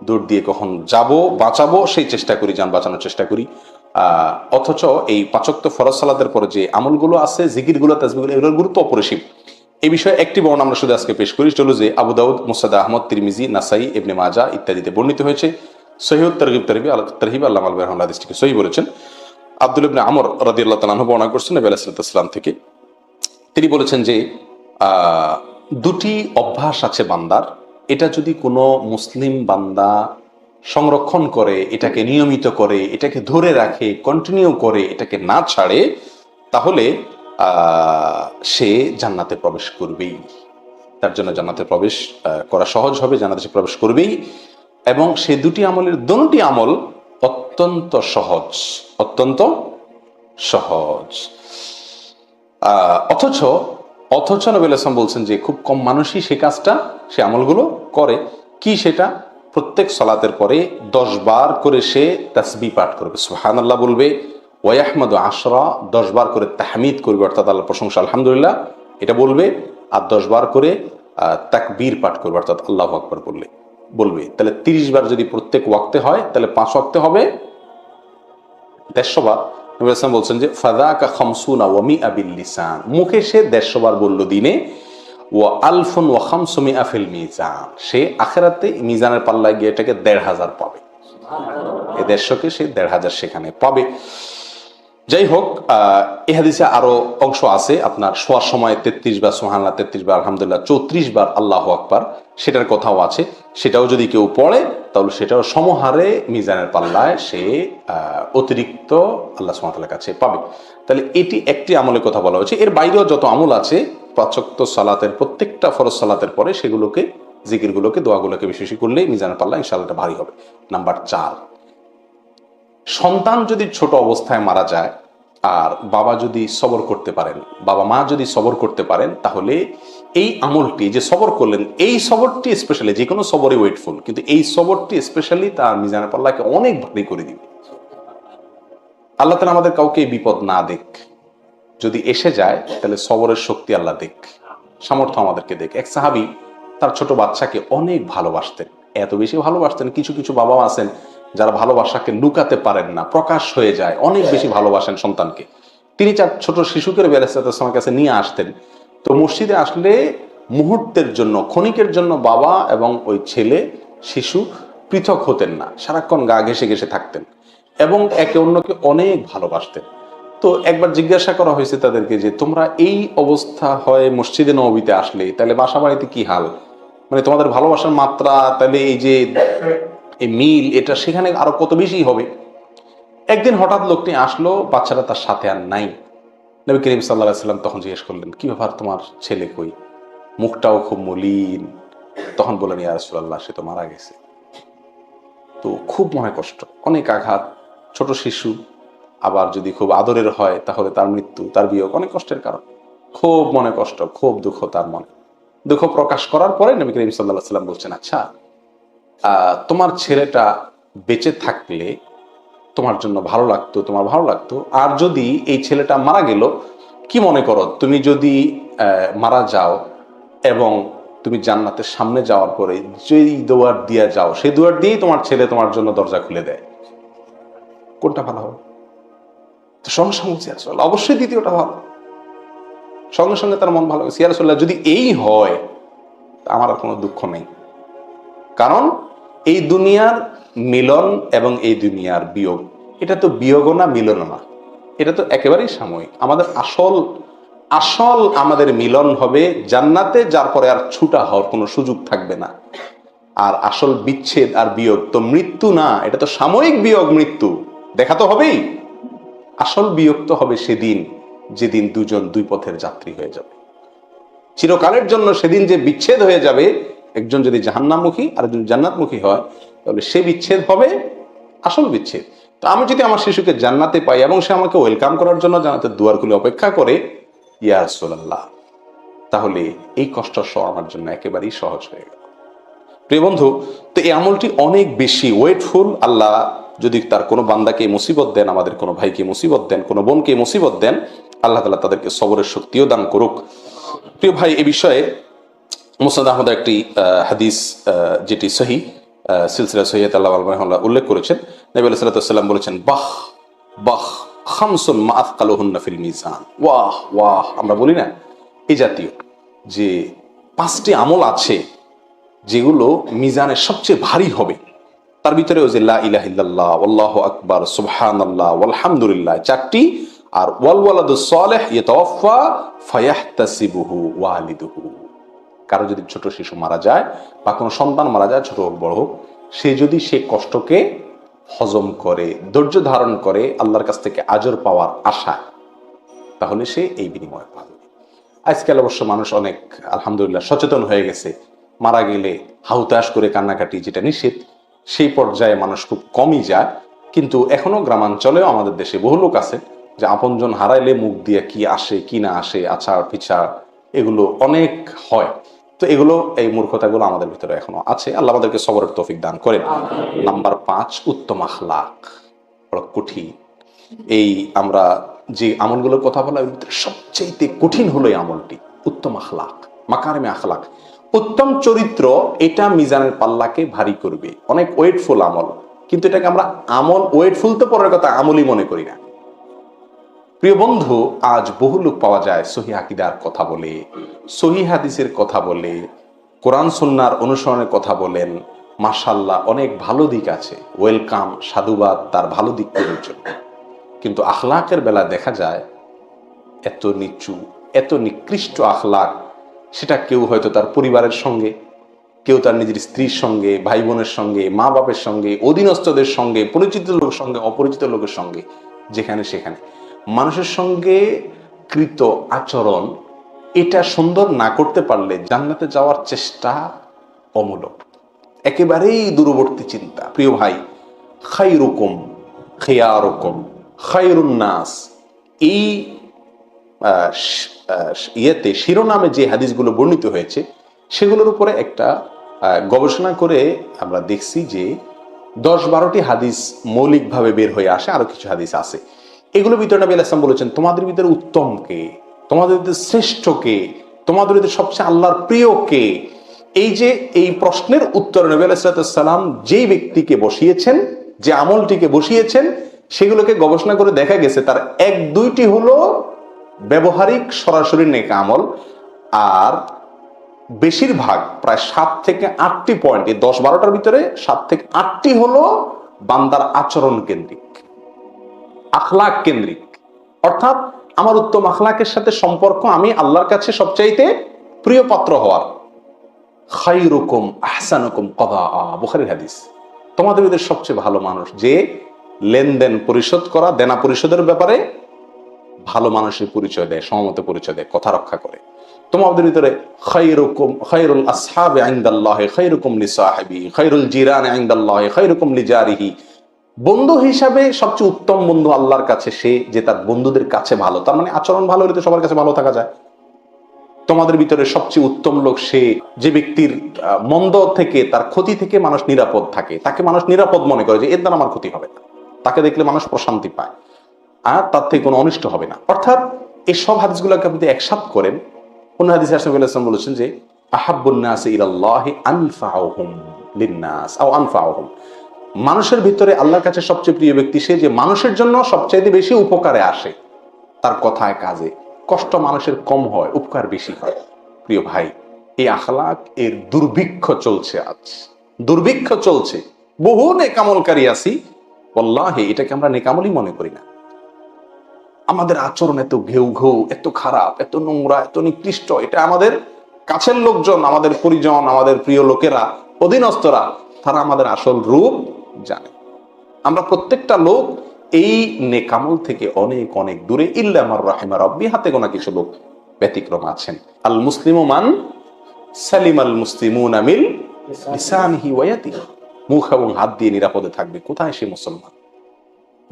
দৌড় দিয়ে কখন যাব, বাঁচাবো সেই চেষ্টা করি, যান বাঁচানোর চেষ্টা করি। অথচ এই 5 ওয়াক্ত ফরজ সালাতের পরে যে আমলগুলো আছে, জিকিরগুলো, তাসবিহগুলো, এগুলোর গুরুত্ব অপরিসীম। এই বিষয়ে একটি বর্ণনা আমরা শুধু আজকে পেশ করি, চলো যে আবু দাউদ, মুসনাদ আহমদ, তিরমিজি, নাসাই, ইবনে মাজাহ ইত্যাদিতে বর্ণিত হয়েছে। সহিহুত তারগিব তারহিব আল্লামা আল বাইহাকি হাদিসটিকে সহিহ বলেছেন। আব্দুল্লাহ ইবনে আমর রাদিয়াল্লাহু তাআলা আনহু বর্ণনা করছেন নবী আলাইহিস সালাম থেকে, তিনি বলেছেন যে 2টি অভ্যাস আছে বান্দার, এটা যদি কোনো মুসলিম বান্দা সংরক্ষণ করে, এটাকে নিয়মিত করে, এটাকে ধরে রাখে, কন্টিনিউ করে, এটাকে না ছাড়ে, তাহলে সে জান্নাতে প্রবেশ করবেই। তার জন্য জান্নাতে প্রবেশ করা সহজ হবে, জান্নাতে সে প্রবেশ করবেই। এবং সেই 2টি আমলের দোনোটি আমল অত্যন্ত সহজ, অত্যন্ত সহজ। অথচ নবী আলাইহিস বলছেন যে খুব কম মানুষই সে কাজটা, সে আমলগুলো করে। কি সেটা? প্রত্যেক সালাতের পরে 10 বার করে সে তাসবিহ পাঠ করবে, সুবহানাল্লাহ বলবে, ওয়া ইয়াহমাদু 10, 10 বার করে তাহমিদ করবে, অর্থাৎ আল্লাহর প্রশংসা আলহামদুলিল্লাহ এটা বলবে, আর 10 বার করে তাকবীর পাঠ করবে, অর্থাৎ আল্লাহু আকবার বলবে। তাহলে 30 বার যদি প্রত্যেক ওয়াক্তে হয়, তাহলে 5 ওয়াক্তে হবে 150 বার। নবী আলাইহিস সালাম বলছেন যে ফাযাকা খামসুনা ওয়া মিআ বিল লিসান, মুখে সে 150 বার বলল দিনে, ওয়া আলফুন ওয়া খামসুমিআ ফিল মিজান, সে আখিরাতে মিজানের পাল্লায় গিয়ে এটাকে 1,500 পাবে। এই 150কে সে 1,500 সেখানে পাবে। যাই হোক, এই হাদিসে আরো অংশ আছে, আপনার শোয়ার সময় 33 বার সুবহানাল্লাহ, 33 বার আলহামদুলিল্লাহ, 34 বার আল্লাহু আকবার, সেটার কথাও আছে। সেটাও যদি কেউ পড়ে তাহলে সেটাও সমহারে মিজানের পাল্লায় সে অতিরিক্ত আল্লাহ সুবহানাহু ওয়া তাআলার কাছে পাবে। তাহলে এটি একটি আমলের কথা বলা হয়েছে। এর বাইরেও যত আমল আছে 5 ওয়াক্ত সালাতের প্রত্যেকটা ফরজ সালাতের পরে সেগুলোকে, জিকিরগুলোকে, দোয়াগুলোকে বেশি বেশি করলে মিজানের পাল্লা ইনশাআল্লাহ ভারী হবে। নাম্বার 4, সন্তান যদি ছোট অবস্থায় মারা যায় আর বাবা যদি সবর করতে পারেন, বাবা মা যদি সবর করতে পারেন, তাহলে এই আমলটি যে সবর করলেন, এই সবরটি স্পেশালি, যে কোনো সবরই ওয়েটফুল, কিন্তু এই সবরটি স্পেশালি তার মিজানের পাল্লাকে অনেক ভারী করে দিবে। আল্লাহ তাআলা আমাদের কাউকে বিপদ না দেখ, যদি এসে যায় তাহলে সবরের শক্তি আল্লাহ দেখ, সামর্থ্য আমাদেরকে দেখ। এক সাহাবী তার ছোট বাচ্চাকে অনেক ভালোবাসতেন, এত বেশি ভালোবাসতেন, কিছু কিছু বাবা আছেন যারা ভালোবাসাকে লুকাতে পারেন না, প্রকাশ হয়ে যায়, অনেক বেশি ভালোবাসেন সন্তানকে। তিনি তার ছোট শিশুকে নবী আলাইহিস সালামের কাছে নিয়ে আসতেন। তো মসজিদে আসলে মুহূর্তের জন্য, ক্ষণিকের জন্য বাবা এবং ওই ছেলে শিশু পৃথক হতেন না, সারাক্ষণ গা ঘেঁষে ঘেঁষে থাকতেন এবং একে অন্যকে অনেক ভালোবাসতেন। তো একবার জিজ্ঞাসা করা হয়েছে তাদেরকে যে তোমরা এই অবস্থা হয় মসজিদে নববীতে আসলে, তাহলে বাসা বাড়িতে কি হাল? মানে তোমাদের ভালোবাসার মাত্রা, তাহলে এই যে এই মিল, এটা সেখানে আরো কত বেশি হবে। একদিন হঠাৎ লোকটি আসলো, বাচ্চাটা তার সাথে আর নাই। নবী করিম সাল্লাল্লাহু আলাইহি সাল্লাম তখন জিজ্ঞেস করলেন, কি ব্যাপার, তোমার ছেলে কই? মুখটাও খুব মলিন। তখন বললেন, ইয়া রাসূলুল্লাহ, সে তো মারা গেছে। তো খুব মনে কষ্ট, অনেক আঘাত, ছোট শিশু, আবার যদি খুব আদরের হয় তাহলে তার মৃত্যু, তার বিয়োগ অনেক কষ্টের কারণ। খুব মনে কষ্ট, খুব দুঃখ তার মনে। দুঃখ প্রকাশ করার পরে নবী করিম সাল্লাল্লাহু আলাইহি সাল্লাম বলছেন, আচ্ছা, তোমার ছেলেটা বেঁচে থাকলে তোমার জন্য ভালো লাগতো, তোমার ভালো লাগতো, আর যদি এই ছেলেটা মারা গেল, কি মনে করো, তুমি যদি মারা যাও এবং তুমি জান্নাতের সামনে যাওয়ার পরে যেই দুয়ার দিয়ে যাও, সেই দুয়ার দিয়েই তোমার ছেলে তোমার জন্য দরজা খুলে দেয়, কোনটা ভালো হবে? তো সঙ্গে সঙ্গে বলছি, আসলে অবশ্যই দ্বিতীয়টা ভালো। সঙ্গে সঙ্গে তার মন ভালো গেছে, ইয়া রাসূলুল্লাহ, যদি এই হয় আমার আর কোনো দুঃখ নেই। কারণ এই দুনিয়ার মিলন এবং এই দুনিয়ার বিয়োগ, এটা তো বিয়োগও না, মিলনও না, এটা তো একেবারেই সাময়িক। আমাদের আসল আসল আমাদের মিলন হবে জান্নাতে, যার পরে আর ছুটা হওয়ার কোনো সুযোগ থাকবে না। আর আসল বিচ্ছেদ আর বিয়োগ তো মৃত্যু না, এটা তো সাময়িক বিয়োগ, মৃত্যু দেখা তো হবেই। আসল বিয়োগ তো হবে সেদিন, যেদিন দুজন দুই পথের যাত্রী হয়ে যাবে চিরকালের জন্য। সেদিন যে বিচ্ছেদ হয়ে যাবে, একজন যদি জাহান্নামমুখী আর একজন জান্নাতমুখী হয়, তাহলে সে বিচ্ছেদ হবে আসল বিচ্ছেদ। তো আমি যদি আমার শিশুকে জান্নাতে পাই এবং সে আমাকে ওয়েলকাম করার জন্য জান্নাতের দুয়ার খুলে অপেক্ষা করে, ইয়া রাসূলুল্লাহ, তাহলে এই কষ্ট সহ আমার জন্য একেবারেই সহজ হয়ে গেল। প্রিয় বন্ধু, তো এই আমলটি অনেক বেশি ওয়েটফুল। আল্লাহ যদি তার কোনো বান্দাকে মুসিবত দেন, আমাদের কোনো ভাইকে মুসিবত দেন, কোনো বোনকে মুসিবত দেন, আল্লাহ তাআলা তাদেরকে সবরের শক্তিও দান করুক। প্রিয় ভাই, এই বিষয়ে মুসনাদ আহমদের একটি হাদিস, যেটি সহিহ সিলসিলা সহিহাত আল্লাহ রাহিমাহুল্লাহ উল্লেখ করেছেন। নবী আলাইহিস সালাতু ওয়াস সালাম বলেছেন, বাহ বাহ, খামসুন মা আথকালুহুন্না ফিল মিজান। ওয়াহ ওয়াহ, আমরা বলি না এই জাতীয় যে 5টি আমল আছে যেগুলো মিজানের সবচেয়ে ভারী হবে। তার ভিতরেও যে লা ইলাহা ইল্লাল্লাহ, আল্লাহু আকবার, সুবহানাল্লাহ, আলহামদুলিল্লাহ 4টি, আর ওয়াল ওয়ালাদুস সালেহ ইয়াতাওয়াফা ফায়াহতাসিবুহু ওয়ালিদুহু। কারো যদি ছোট শিশু মারা যায় বা কোনো সন্তান মারা যায়, ছোট হোক বড় হোক, সে যদি সেই কষ্টকে হজম করে, ধৈর্য ধারণ করে, আল্লাহর কাছ থেকে আজর পাওয়ার আশা, তাহলে সে এই বিনিময় পাবে। আজকাল অবশ্য মানুষ অনেক আলহামদুলিল্লাহ সচেতন হয়ে গেছে। মারা গেলে হাউতাশ করে কান্নাকাটি, যেটা নিষেধ, সেই পর্যায়ে মানুষ খুব কমই যায়। কিন্তু এখনো গ্রামাঞ্চলেও আমাদের দেশে বহু লোক আছে যে আপনজন হারাইলে মুখ দিয়ে কি আসে কি না আসে, আছাড় পিছাড়, এগুলো অনেক হয়। তো এগুলো, এই মূর্খতাগুলো আমাদের ভিতরে এখনো আছে। আল্লাহ আমাদেরকে সবরের তৌফিক দান করেন। নাম্বার 5, উত্তম আখলাক। বড় কঠিন। এই আমরা যে আমলগুলোর কথা বলা, এর ভিতরে সবচেয়ে কঠিন হলো এই আমলটি, উত্তম আখলাক, মাকারিমে আখলাক, উত্তম চরিত্র। এটা মিজানের পাল্লাকে ভারী করবে। অনেক ওয়েটফুল আমল, কিন্তু এটাকে আমরা আমল, ওয়েটফুল তো পরের কথা, আমলই মনে করি না। প্রিয় বন্ধু, আজ বহু লোক পাওয়া যায় সহিহ আকীদার কথা বলে, সহিহ হাদিসের কথা বলে, কোরআন সুন্নাহর অনুসরণের কথা বলেন। মাশাআল্লাহ, অনেক ভালো দিক আছে, ওয়েলকাম, সাধুবাদ তার ভালো দিকগুলোর জন্য। কিন্তু আখলাকের বেলা দেখা যায় এত নিচু, এত নিকৃষ্ট আখলাক, সেটা কেউ হয়তো তার পরিবারের সঙ্গে, কেউ তার নিজের স্ত্রীর সঙ্গে, ভাই বোনের সঙ্গে, মা বাপের সঙ্গে, অধীনস্থদের সঙ্গে, পরিচিত লোকের সঙ্গে, অপরিচিত লোকের সঙ্গে, যেখানে সেখানে মানুষের সঙ্গে কৃত আচরণ, এটা সুন্দর না করতে পারলে জান্নাতে যাওয়ার চেষ্টা অমূলক, একেবারেই দূরবর্তী চিন্তা। প্রিয় ভাই, খায়রুকুম খিয়ারুকুম খায়রুন নাস, এই ইয়েতে, শিরোনামে যে হাদিসগুলো বর্ণিত হয়েছে, সেগুলোর উপরে একটা গবেষণা করে আমরা দেখছি যে 10-12টি হাদিস মৌলিকভাবে বের হয়ে আসে, আরো কিছু হাদিস আছে। এগুলোর ভিতরে নবী আলাইহিস সালাম বলেছেন, তোমাদের ভিতরে উত্তম কে, তোমাদের ভিতরে শ্রেষ্ঠ কে, তোমাদের ভিতরে সবচেয়ে আল্লাহর প্রিয় কে। এই যে এই প্রশ্নের উত্তরে নবী আলাইহিস সালাম যেই ব্যক্তিকে বসিয়েছেন, যে আমলটিকে বসিয়েছেন, সেগুলোকে গবেষণা করে দেখা গেছে তার 1-2টি হলো ব্যবহারিক সরাসরি নেক আমল, আর বেশিরভাগ প্রায় 7 থেকে 8টি পয়েন্ট, এই 10-12টার ভিতরে 7 থেকে 8টি হলো বান্দার আচরণ কেন্দ্রিক, আখলাক কেন্দ্রিক। অর্থাৎ আমার উত্তম আখলাকের সাথে সম্পর্ক, আমি আল্লাহর কাছে সবচাইতে প্রিয় পাত্র হওয়ার। খায়রুকুম আহসানুকুম কদাআ, বুখারীর হাদিস। তোমাদের ভিতরে সবচেয়ে ভালো মানুষ যে লেনদেন পরিশোধ করা, দেনা পরিশোধের ব্যাপারে ভালো মানুষের পরিচয় দেয়, সমমত পরিচয় দেয়, কথা রক্ষা করে। তোমাদের ভিতরে খায়রুল আসহাবি ইনদাল্লাহি খায়রুকুম লিসাহিবি খায়রুল জিরানি ইনদাল্লাহি খায়রুকুম লিজারিহি। বন্ধু হিসাবে সবচেয়ে উত্তম বন্ধু আল্লাহর কাছে সে যে তার বন্ধুদের কাছে ভালো। তার মানে আচরণ ভালো হলে তো সবার কাছে ভালো থাকা যায়। তোমাদের ভিতরে সবচেয়ে উত্তম লোক সে যে ব্যক্তির মন্দ থেকে, তার ক্ষতি থেকে মানুষ নিরাপদ থাকে, তাকে মানুষ নিরাপদ মনে করে যে এর দ্বারা আমার ক্ষতি হবে না, তাকে দেখলে মানুষ প্রশান্তি পায় আর তার থেকে কোনো অনিষ্ট হবে না। অর্থাৎ এই সব হাদিসগুলোকে আপনি একসাথ করেন। কোন হাদিসে রাসূলুল্লাহ সাল্লাল্লাহু আলাইহি ওয়াসাল্লাম বলেছেন যে আহাব্বুন নাসি ইলাল্লাহি আনফাউহুম লিন-নাস আও আনফাউহুম। মানুষের ভিতরে আল্লাহর কাছে সবচেয়ে প্রিয় ব্যক্তি সে যে মানুষের জন্য সবচাইতে বেশি উপকারে আসে, তার কথায় কাজে কষ্ট মানুষের কম হয়, উপকার বেশি হয়। প্রিয় ভাই, এই আখলাক এর দুর্ভিক্ষ চলছে, আজ দুর্ভিক্ষ চলছে। বহু নেকামলকারী আছি, ওয়াল্লাহি এটাকে আমরা নেকামলই মনে করি না। আমাদের আচরণ এত ঘেউ ঘেউ, এত খারাপ, এত নোংরা, এত নিকৃষ্ট, এটা আমাদের কাছের লোকজন, আমাদের পরিজন, আমাদের প্রিয় লোকেরা, অধীনস্থরা, তারা আমাদের আসল রূপ জানে। আমরা প্রত্যেকটা লোক এই নেকামল থেকে অনেক অনেক দূরে। ইল্লা মার রাহিমা রাব্বি, হাতে গোনা কিছু লোক ব্যতিক্রম আছেন। আল মুসলিমু মান সালিম আল মুসলিমুনা মিন লিসানিহি ওয়া ইয়াদিহি। মুখ এবং হাত দিয়ে নিরাপদে থাকবে। কোথায় সে মুসলমান?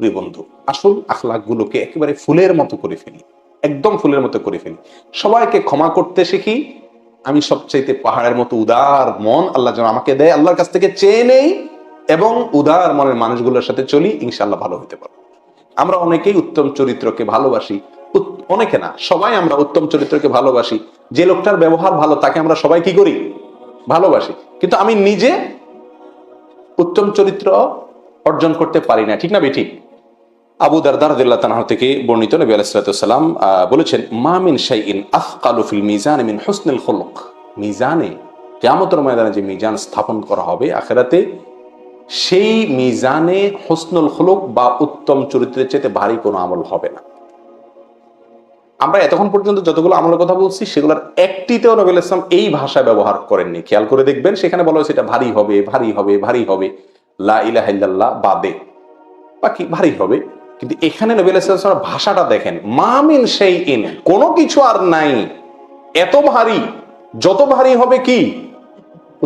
প্রিয় বন্ধু, আসল আখলাক গুলোকে একেবারে ফুলের মতো করে ফেলি, একদম ফুলের মতো করে ফেলি। সবাইকে ক্ষমা করতে শিখি। আমি সবচাইতে পাহাড়ের মতো উদার মন আল্লাহ যেন আমাকে দেয়, আল্লাহর কাছ থেকে চেয়ে নেই এবং উদার মনের মানুষগুলোর সাথে চলি, ইনশাআল্লাহ ভালো হতে পারবো। আমরা অনেকেই উত্তম চরিত্রকে ভালোবাসি, অনেকে না, সবাই আমরা উত্তম চরিত্রকে ভালোবাসি। যে লোকটার ব্যবহার ভালো তাকে আমরা সবাই কি করি? ভালোবাসি। কিন্তু আমি নিজে উত্তম চরিত্র অর্জন করতে পারি না, ঠিক না বেঠিক? আবু দারদা রাদিয়াল্লাহু তাআলা থেকে বর্ণিত, নবী আলাইহিস সালাতু ওয়াস সালাম বলেছেন, মা মিন শাইইন আথকালু ফিল মিজান মিন হুসনিল খুলুক। মিজানে, কিয়ামতের ময়দানে যে মিজান স্থাপন করা হবে আখিরাতে, সেই মিজানে হুসনুল খুলুক বা উত্তম চরিত্রের চাইতে ভারী কোনো আমল হবে না। আমরা এতক্ষণ পর্যন্ত যতগুলো আমলের কথা বলছি সেগুলোর একটিতেও নবী আলাইহিস সালাম এই ভাষা ব্যবহার করেননি। খেয়াল করে দেখবেন, সেখানে বলা হয়েছে এটা ভারী হবে, ভারী হবে, ভারী হবে, লা ইলাহা ইল্লাল্লাহ বাদে বাকি ভারী হবে। কিন্তু এখানে নবী আলাইহিস সালাম ভাষাটা দেখেন, মা মিন শাইইন, কোনো কিছু আর নাই এত ভারী, যত ভারী হবে কি?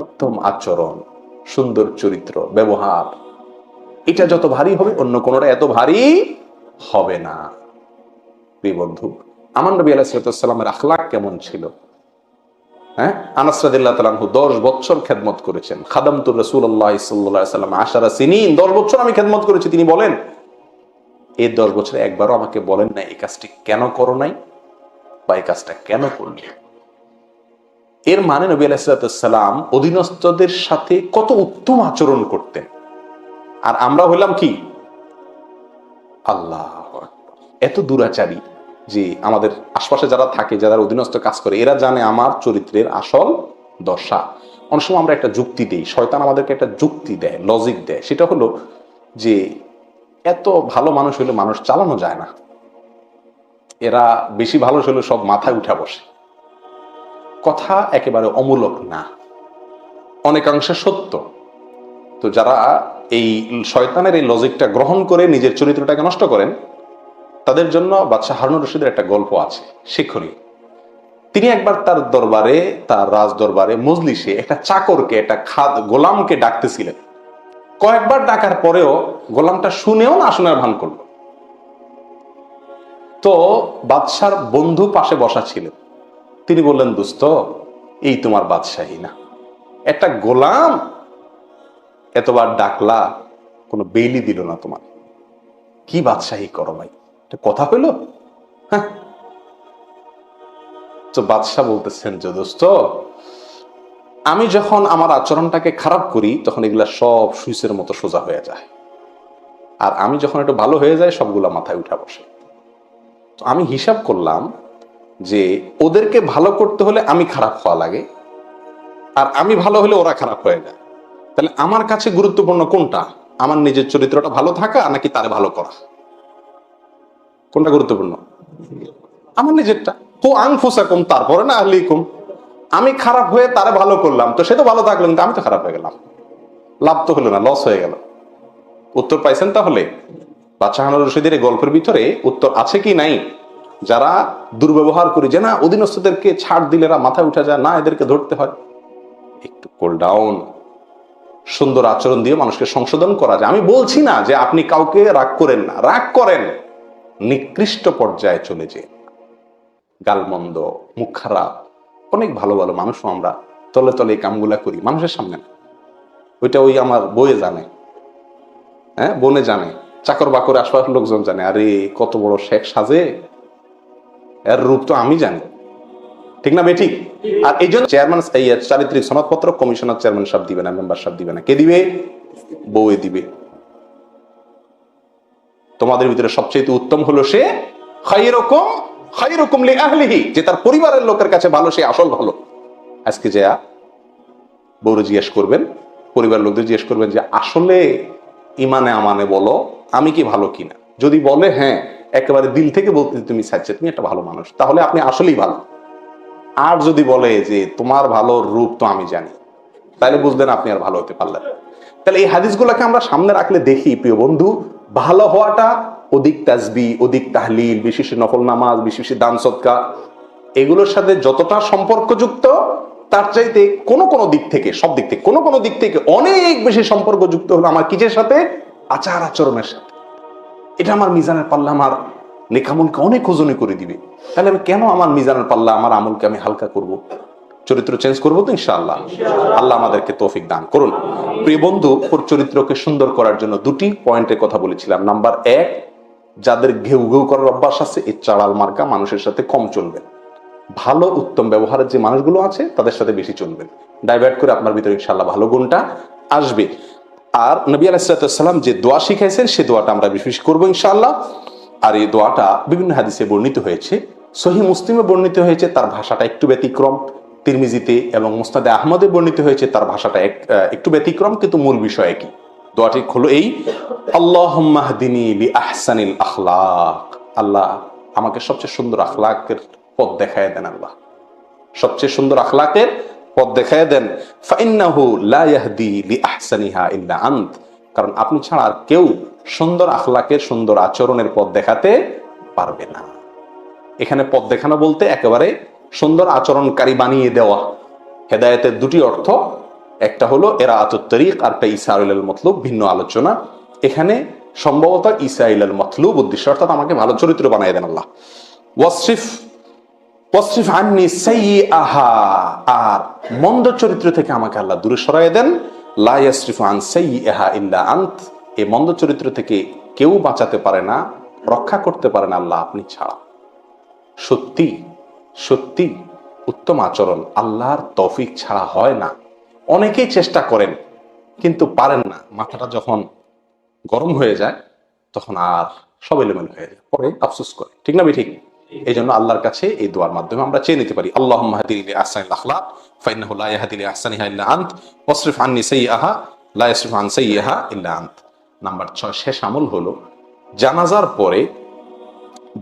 উত্তম আচরণ, সুন্দর চরিত্র, ব্যবহার। এটা যত ভারী হবে অন্য কোনোটা এত ভারী হবে না। প্রিয় বন্ধু, আমার নবী আলাইহিস সালামের আখলাক কেমন ছিল? হ্যাঁ, আনাস রাদিয়াল্লাহু তাআলা আনহু 10 বছর খেদমত করেছেন। খাদামতু রাসূলুল্লাহ সাল্লাল্লাহু আলাইহি ওয়াসাল্লাম 10 সিনিন, 10 বছর আমি খেদমত করেছি। তিনি বলেন, এই 10 বছরে একবারও আমাকে বলেন না এই কাজটি কেন করো নাই বা এই কাজটা কেন করলে। এর মানে নবী আলাইহিস সালাম অধীনস্থদের সাথে কত উত্তম আচরণ করতেন। আর আমরা হইলাম কি? আল্লাহু আকবার, এত দুরাচারী যে আমাদের আশপাশে যারা থাকে, যারা অধীনস্থ কাজ করে, এরা জানে আমার চরিত্রের আসল দশা। অনেক সময় আমরা একটা যুক্তি দিই, শয়তান আমাদেরকে একটা যুক্তি দেয়, লজিক দেয়। সেটা হলো যে এত ভালো মানুষ হলে মানুষ চালানো যায় না, এরা বেশি ভালো হলে সব মাথায় উঠা বসে। কথা একেবারে অমূলক না, অনেকাংশে সত্য। তো যারা এই শয়তানের এই লজিকটা গ্রহণ করে নিজের চরিত্রটাকে নষ্ট করেন, তাদের জন্য বাদশাহ হারুন রশিদের একটা গল্প আছে শিক্ষণীয়। তিনি একবার তার দরবারে, তার রাজ দরবারে মজলিসে একটা চাকরকে, একটা গোলামকে ডাকতেছিলেন। কয়েকবার ডাকার পরেও গোলামটা শুনেও না শোনার ভান করলো। তো বাদশার বন্ধু পাশে বসা ছিলেন, তিনি বললেন, দোস্ত, এই তোমার বাদশাহী না, একটা গোলাম এতবার ডাকলা, কোনো বেইলি দিল না তোমার, কি বাদশাহী করো ভাই, এটা কথা হইল? হ্যাঁ। তো বাদশাহ বলতেছেন যে, দোস্ত, আমি যখন আমার আচরণটাকে খারাপ করি তখন এগুলা সব সুইচের মতো সোজা হয়ে যায়, আর আমি যখন একটু ভালো হয়ে যায় সবগুলা মাথায় উঠা বসে। তো আমি হিসাব করলাম যে ওদেরকে ভালো করতে হলে আমি খারাপ হওয়া লাগে, আর আমি ভালো হলে ওরা খারাপ হয়ে যায়। তাহলে আমার কাছে গুরুত্বপূর্ণ কোনটা? আমার নিজের চরিত্রটা ভালো থাকা নাকি তারে ভালো করা? কোনটা গুরুত্বপূর্ণ? আমার নিজেরটা। তো আনফুসাকুম, তারপরে না আহলিকুম। আমি খারাপ হয়ে তারে ভালো করলাম, তো সে তো ভালো থাকলো, কিন্তু আমি তো খারাপ হয়ে গেলাম, লাভ তো হলো না, লস হয়ে গেল। উত্তর পাইছেন তাহলে? বাদশাহ হারুন রশিদের এই গল্পের ভিতরে উত্তর আছে কি নাই? যারা দুর্ব্যবহার করি যে না অধীনস্থদেরকে ছাড় দিলে এরা মাথায় উঠে যায়, না এদেরকে ধরতে হয়, একটু কুল ডাউন, সুন্দর আচরণ দিয়ে মানুষকে সংশোধন করা যায়। আমি বলছি না যে আপনি কাউকে রাগ করেন না, রাগ করেন, নিকৃষ্ট পর্যায়ে চলে যে গালমন্দ, মুখ খারাপ, অনেক ভালো ভালো মানুষও আমরা তলে তলে এই কামগুলা করি মানুষের সামনে না। ওইটা ওই আমার বইয়ে জানে, হ্যাঁ বনে জানে, চাকর বাকর আশপাশের লোকজন জানে, আরে কত বড় শেখ সাজে, এর রূপ তো আমি জানি, ঠিক না বেঠিক? আর এই জন্য চেয়ারম্যান চারিত্রিক সনদপত্র কমিশনার চেয়ারম্যান সাহেব দিবে না, মেম্বার সাহেব দিবে না, কে দিবে? বউয়ে দিবে। তোমাদের ভিতরে সবচেয়ে উত্তম হলো সে খায়রুকুম লিআহলিহি, যে তার পরিবারের লোকের কাছে ভালো, সে আসল ভালো। আজকে যা বউরে জিজ্ঞেস করবেন, পরিবারের লোকদের জিজ্ঞেস করবেন যে আসলে ইমানে আমানে বলো আমি কি ভালো কিনা। যদি বলে হ্যাঁ, একেবারে দিল থেকে বলতে তুমি চাইছে তুমি একটা ভালো মানুষ, তাহলে আপনি আসলেই ভালো। আর যদি বলে যে তোমার ভালো রূপ তো আমি জানি, তাহলে বুঝলেন আপনি আর ভালো হতে পারলেন। তাহলে এই হাদিসগুলোকে আমরা সামনে রাখলে দেখি প্রিয় বন্ধু, ভালো হওয়াটা অধিক তাসবিহ, অধিক তাহলিল, বিশেষ নফল নামাজ, বিশেষ দান সদকা, এগুলোর সাথে যতটা সম্পর্কযুক্ত, তার চাইতে কোন কোন দিক থেকে, সব দিক থেকে কোন কোন দিক থেকে অনেক বেশি সম্পর্কযুক্ত হলো আমার কিসের সাথে? আচার আচরণের সাথে। এটা আমার মিজানের পাল্লা আমার নেকামলকে অনেক ওজনে করে দিবে। তাহলে আমি কেন আমার মিজানের পাল্লা, আমার আমলকে আমি হালকা করব? চরিত্র চেঞ্জ করবো তো ইনশাআল্লাহ। আল্লাহ আমাদেরকে তৌফিক দান করুন। প্রিয় বন্ধু, চরিত্রকে সুন্দর করার জন্য দুটি পয়েন্টের কথা বলেছিলাম। নাম্বার 1, যাদের ঘেউ ঘেউ করার অভ্যাস আছে, এই চাড়াল মার্কা মানুষের সাথে কম চলবেন। ভালো উত্তম ব্যবহারের যে মানুষগুলো আছে তাদের সাথে বেশি চলবেন। ডাইভার্ট করে আপনার ভিতরে ইনশাআল্লাহ ভালো গুণটা আসবে। আর নবী আলাইহিস সালাম যে দোয়া শিখাইছেন সে দোয়াটা আমরা বেশি করবো ইনশাআল্লাহ। আর এই দোয়াটা বিভিন্ন হাদিসে বর্ণিত হয়েছে, সহিহ মুসলিমে বর্ণিত হয়েছে, তার ভাষাটা একটু ব্যতিক্রম, তিরমিজিতে এবং মুসনাদে আহমদে বর্ণিত হয়েছে, তার ভাষাটা একটু ব্যতিক্রম, কিন্তু মূল বিষয় একই। দোয়াটি হলো এই, আল্লাহুম্মা হদিনি লিআহসানিল আখলাক, আল্লাহ আমাকে সবচেয়ে সুন্দর আখলাকের পথ দেখায় দেন, আল্লাহ সবচেয়ে সুন্দর আখলাকের পথ দেখায় দেন। ফাইন্নাহু লা ইয়াহদি লিআহসানিহা ইল্লা আন্ত, কারণ আপনি ছাড়া আর কেউ সুন্দর আখলাকের, সুন্দর আচরণের পথ দেখাতে পারবে না। এখানে পথ দেখানো বলতে একেবারে সুন্দর আচরণকারী বানিয়ে দেওয়া। হেদায়েতের দুটি অর্থ, একটা হলো ইরাআতুত তরিক, আর একটা ইসাইলুল মতলুব, ভিন্ন আলোচনা। এখানে সম্ভবত ইসাইলুল মতলুব উদ্দেশ্য, অর্থাৎ আমাকে ভালো চরিত্র বানিয়ে দেন আল্লাহ। ওয়াসরিফ আন্নি সাইয়্যাহা, আর মন্দ চরিত্র থেকে আমাকে আল্লাহ দূরে সরায় দেন। লা ইয়াসরিফু আন সাইয়্যাহা ইল্লা আন্ত, এই মন্দ চরিত্র থেকে কেউ বাঁচাতে পারে না, রক্ষা করতে পারে না আল্লাহ আপনি ছাড়া। সত্যি সত্যি উত্তম আচরণ আল্লাহর তৌফিক ছাড়া হয় না। অনেকেই চেষ্টা করেন কিন্তু পারেন না, মাথাটা যখন গরম হয়ে যায় তখন আর সব এলোমেলো হয়ে যায়, পরে আফসোস করে, ঠিক না ঠিক? এই জন্য আল্লাহর কাছে এই দোয়ার মাধ্যমে আমরা চেয়ে নিতে পারি, আল্লাহুম্মা হদিনি লিআহসানিল আখলাক ফাইন্নাহু লা ইয়াহদি লিআহসানিহা ইল্লা আন্ত ওয়াসরিফ আন্নি সাইয়্যাহা লা ইয়াসরিফু আন সাইয়্যাহা ইল্লা আন্ত। নাম্বার 6, শেষ আমল হলো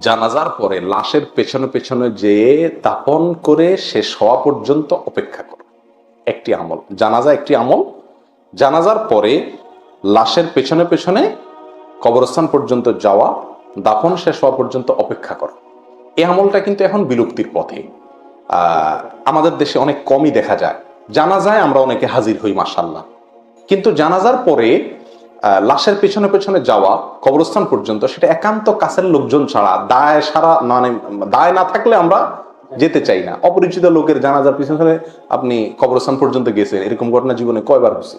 জানাজার পরে লাশের পেছনে পেছনে যে দাফন করে শেষ হওয়া পর্যন্ত অপেক্ষা করো। একটি আমল, জানাজা একটি আমল। জানাজার পরে লাশের পেছনে পেছনে কবরস্থান পর্যন্ত যাওয়া, দাফন শেষ হওয়া পর্যন্ত অপেক্ষা করো। এই আমলটা কিন্তু এখন বিলুপ্তির পথে, আমাদের দেশে অনেক কমই দেখা যায়। জানাজায় আমরা অনেকে হাজির হই মাশাআল্লাহ, কিন্তু জানাজার পরে লাশের পেছনে পেছনে যাওয়া কবরস্থান পর্যন্ত, সেটা একান্ত কাছের লোকজন ছাড়া, দায় না থাকলে আমরা যেতে চাই না। অপরিচিত লোকের জানাজার পিছনে আপনি কবরস্থান পর্যন্ত গেছেন, এরকম ঘটনা জীবনে কয়বার হয়েছে?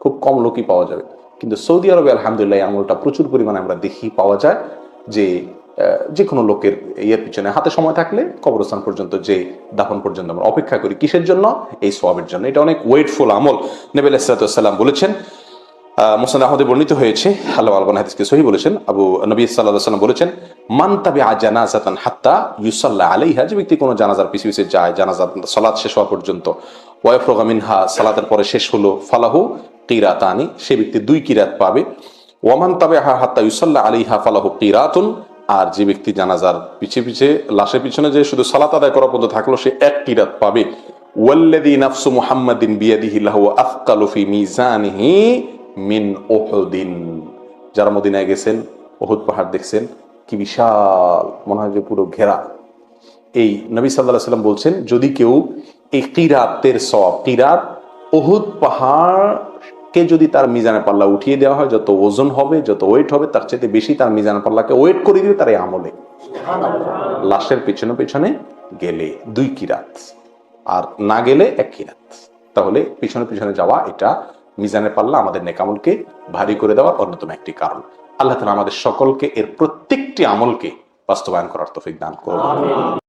খুব কম লোকই পাওয়া যাবে। কিন্তু সৌদি আরবে আলহামদুলিল্লাহ আমলটা প্রচুর পরিমাণে আমরা দেখি, পাওয়া যায় যে কোনো লোকের ইয়ের পিছনে হাতে সময় থাকলে কবরস্থান পর্যন্ত যে দাফন পর্যন্ত আমরা অপেক্ষা করি। কিসের জন্য? এই সওয়াবের জন্য। এটা অনেক ওয়েটফুল আমল। নবী আলাইহিস সালাম বলেছেন, মুসনাদ আহমদে বর্ণিত হয়েছে, আল্লাহ আলবানী হাদিসকে সহিহ বলেছেন, নবী সাল্লাল্লাহু আলাইহি ওয়াসাল্লাম বলেছেন, মান তাবিআ জানাজাতান হাত্তা ইউসাল্লা আলাইহা, যে ব্যক্তি কোনো জানাজার পিছে পিছে যায়, জানাজার সালাত শেষ হওয়া পর্যন্ত, ওয়া ইয়াফরুগা মিনহা, সালাতের পরে শেষ হলো, ফালাহু কিরাতানি, সে ব্যক্তি 2 কিরাত পাবে। ওয়া মান তাবিআহা হাত্তা ইউসাল্লা আলাইহা ফালাহু কিরাতুন, আর যে ব্যক্তি জানাজার পিছে পিছে লাশের পিছনে যে শুধু সালাত আদায় করার পর্যন্ত থাকলো, সে 1 কিরাত পাবে। ওয়াল্লাযী নাফসু মুহাম্মাদিন বিয়াদিহি লাহু আফকালু ফি মিজানিহি মিন উহুদিন, যারা মদিনায় গেছেন, উহুদ পাহাড় দেখছেন, কি বিশাল, মনে হয় যে পুরো ঘেরা। এই নবী সাল্লাল্লাহু আলাইহি ওয়াসাল্লাম বলছেন, যদি কেউ এই কিরাতের সওয়াব, কিরাত উহুদ পাহাড়কে যদি তার মিজানের পাল্লা উঠিয়ে দেওয়া হয়, যত ওজন হবে, যত ওয়েট হবে, তার চাইতে বেশি তার মিজানের পাল্লাকে ওয়েট করে দিবে তার এই আমলে। লাশের পেছনে পেছনে গেলে 2 কিরাত, আর না গেলে 1 কিরাত। তাহলে পিছনে পিছনে যাওয়া এটা মিজানের পাল্লা আমাদের নেকামলকে ভারী করে দেওয়ার অন্যতম একটি কারণ। আল্লাহ তাআলা আমাদের সকলকে এর প্রত্যেকটি আমলকে বাস্তবায়ন করার তৌফিক দান করুন।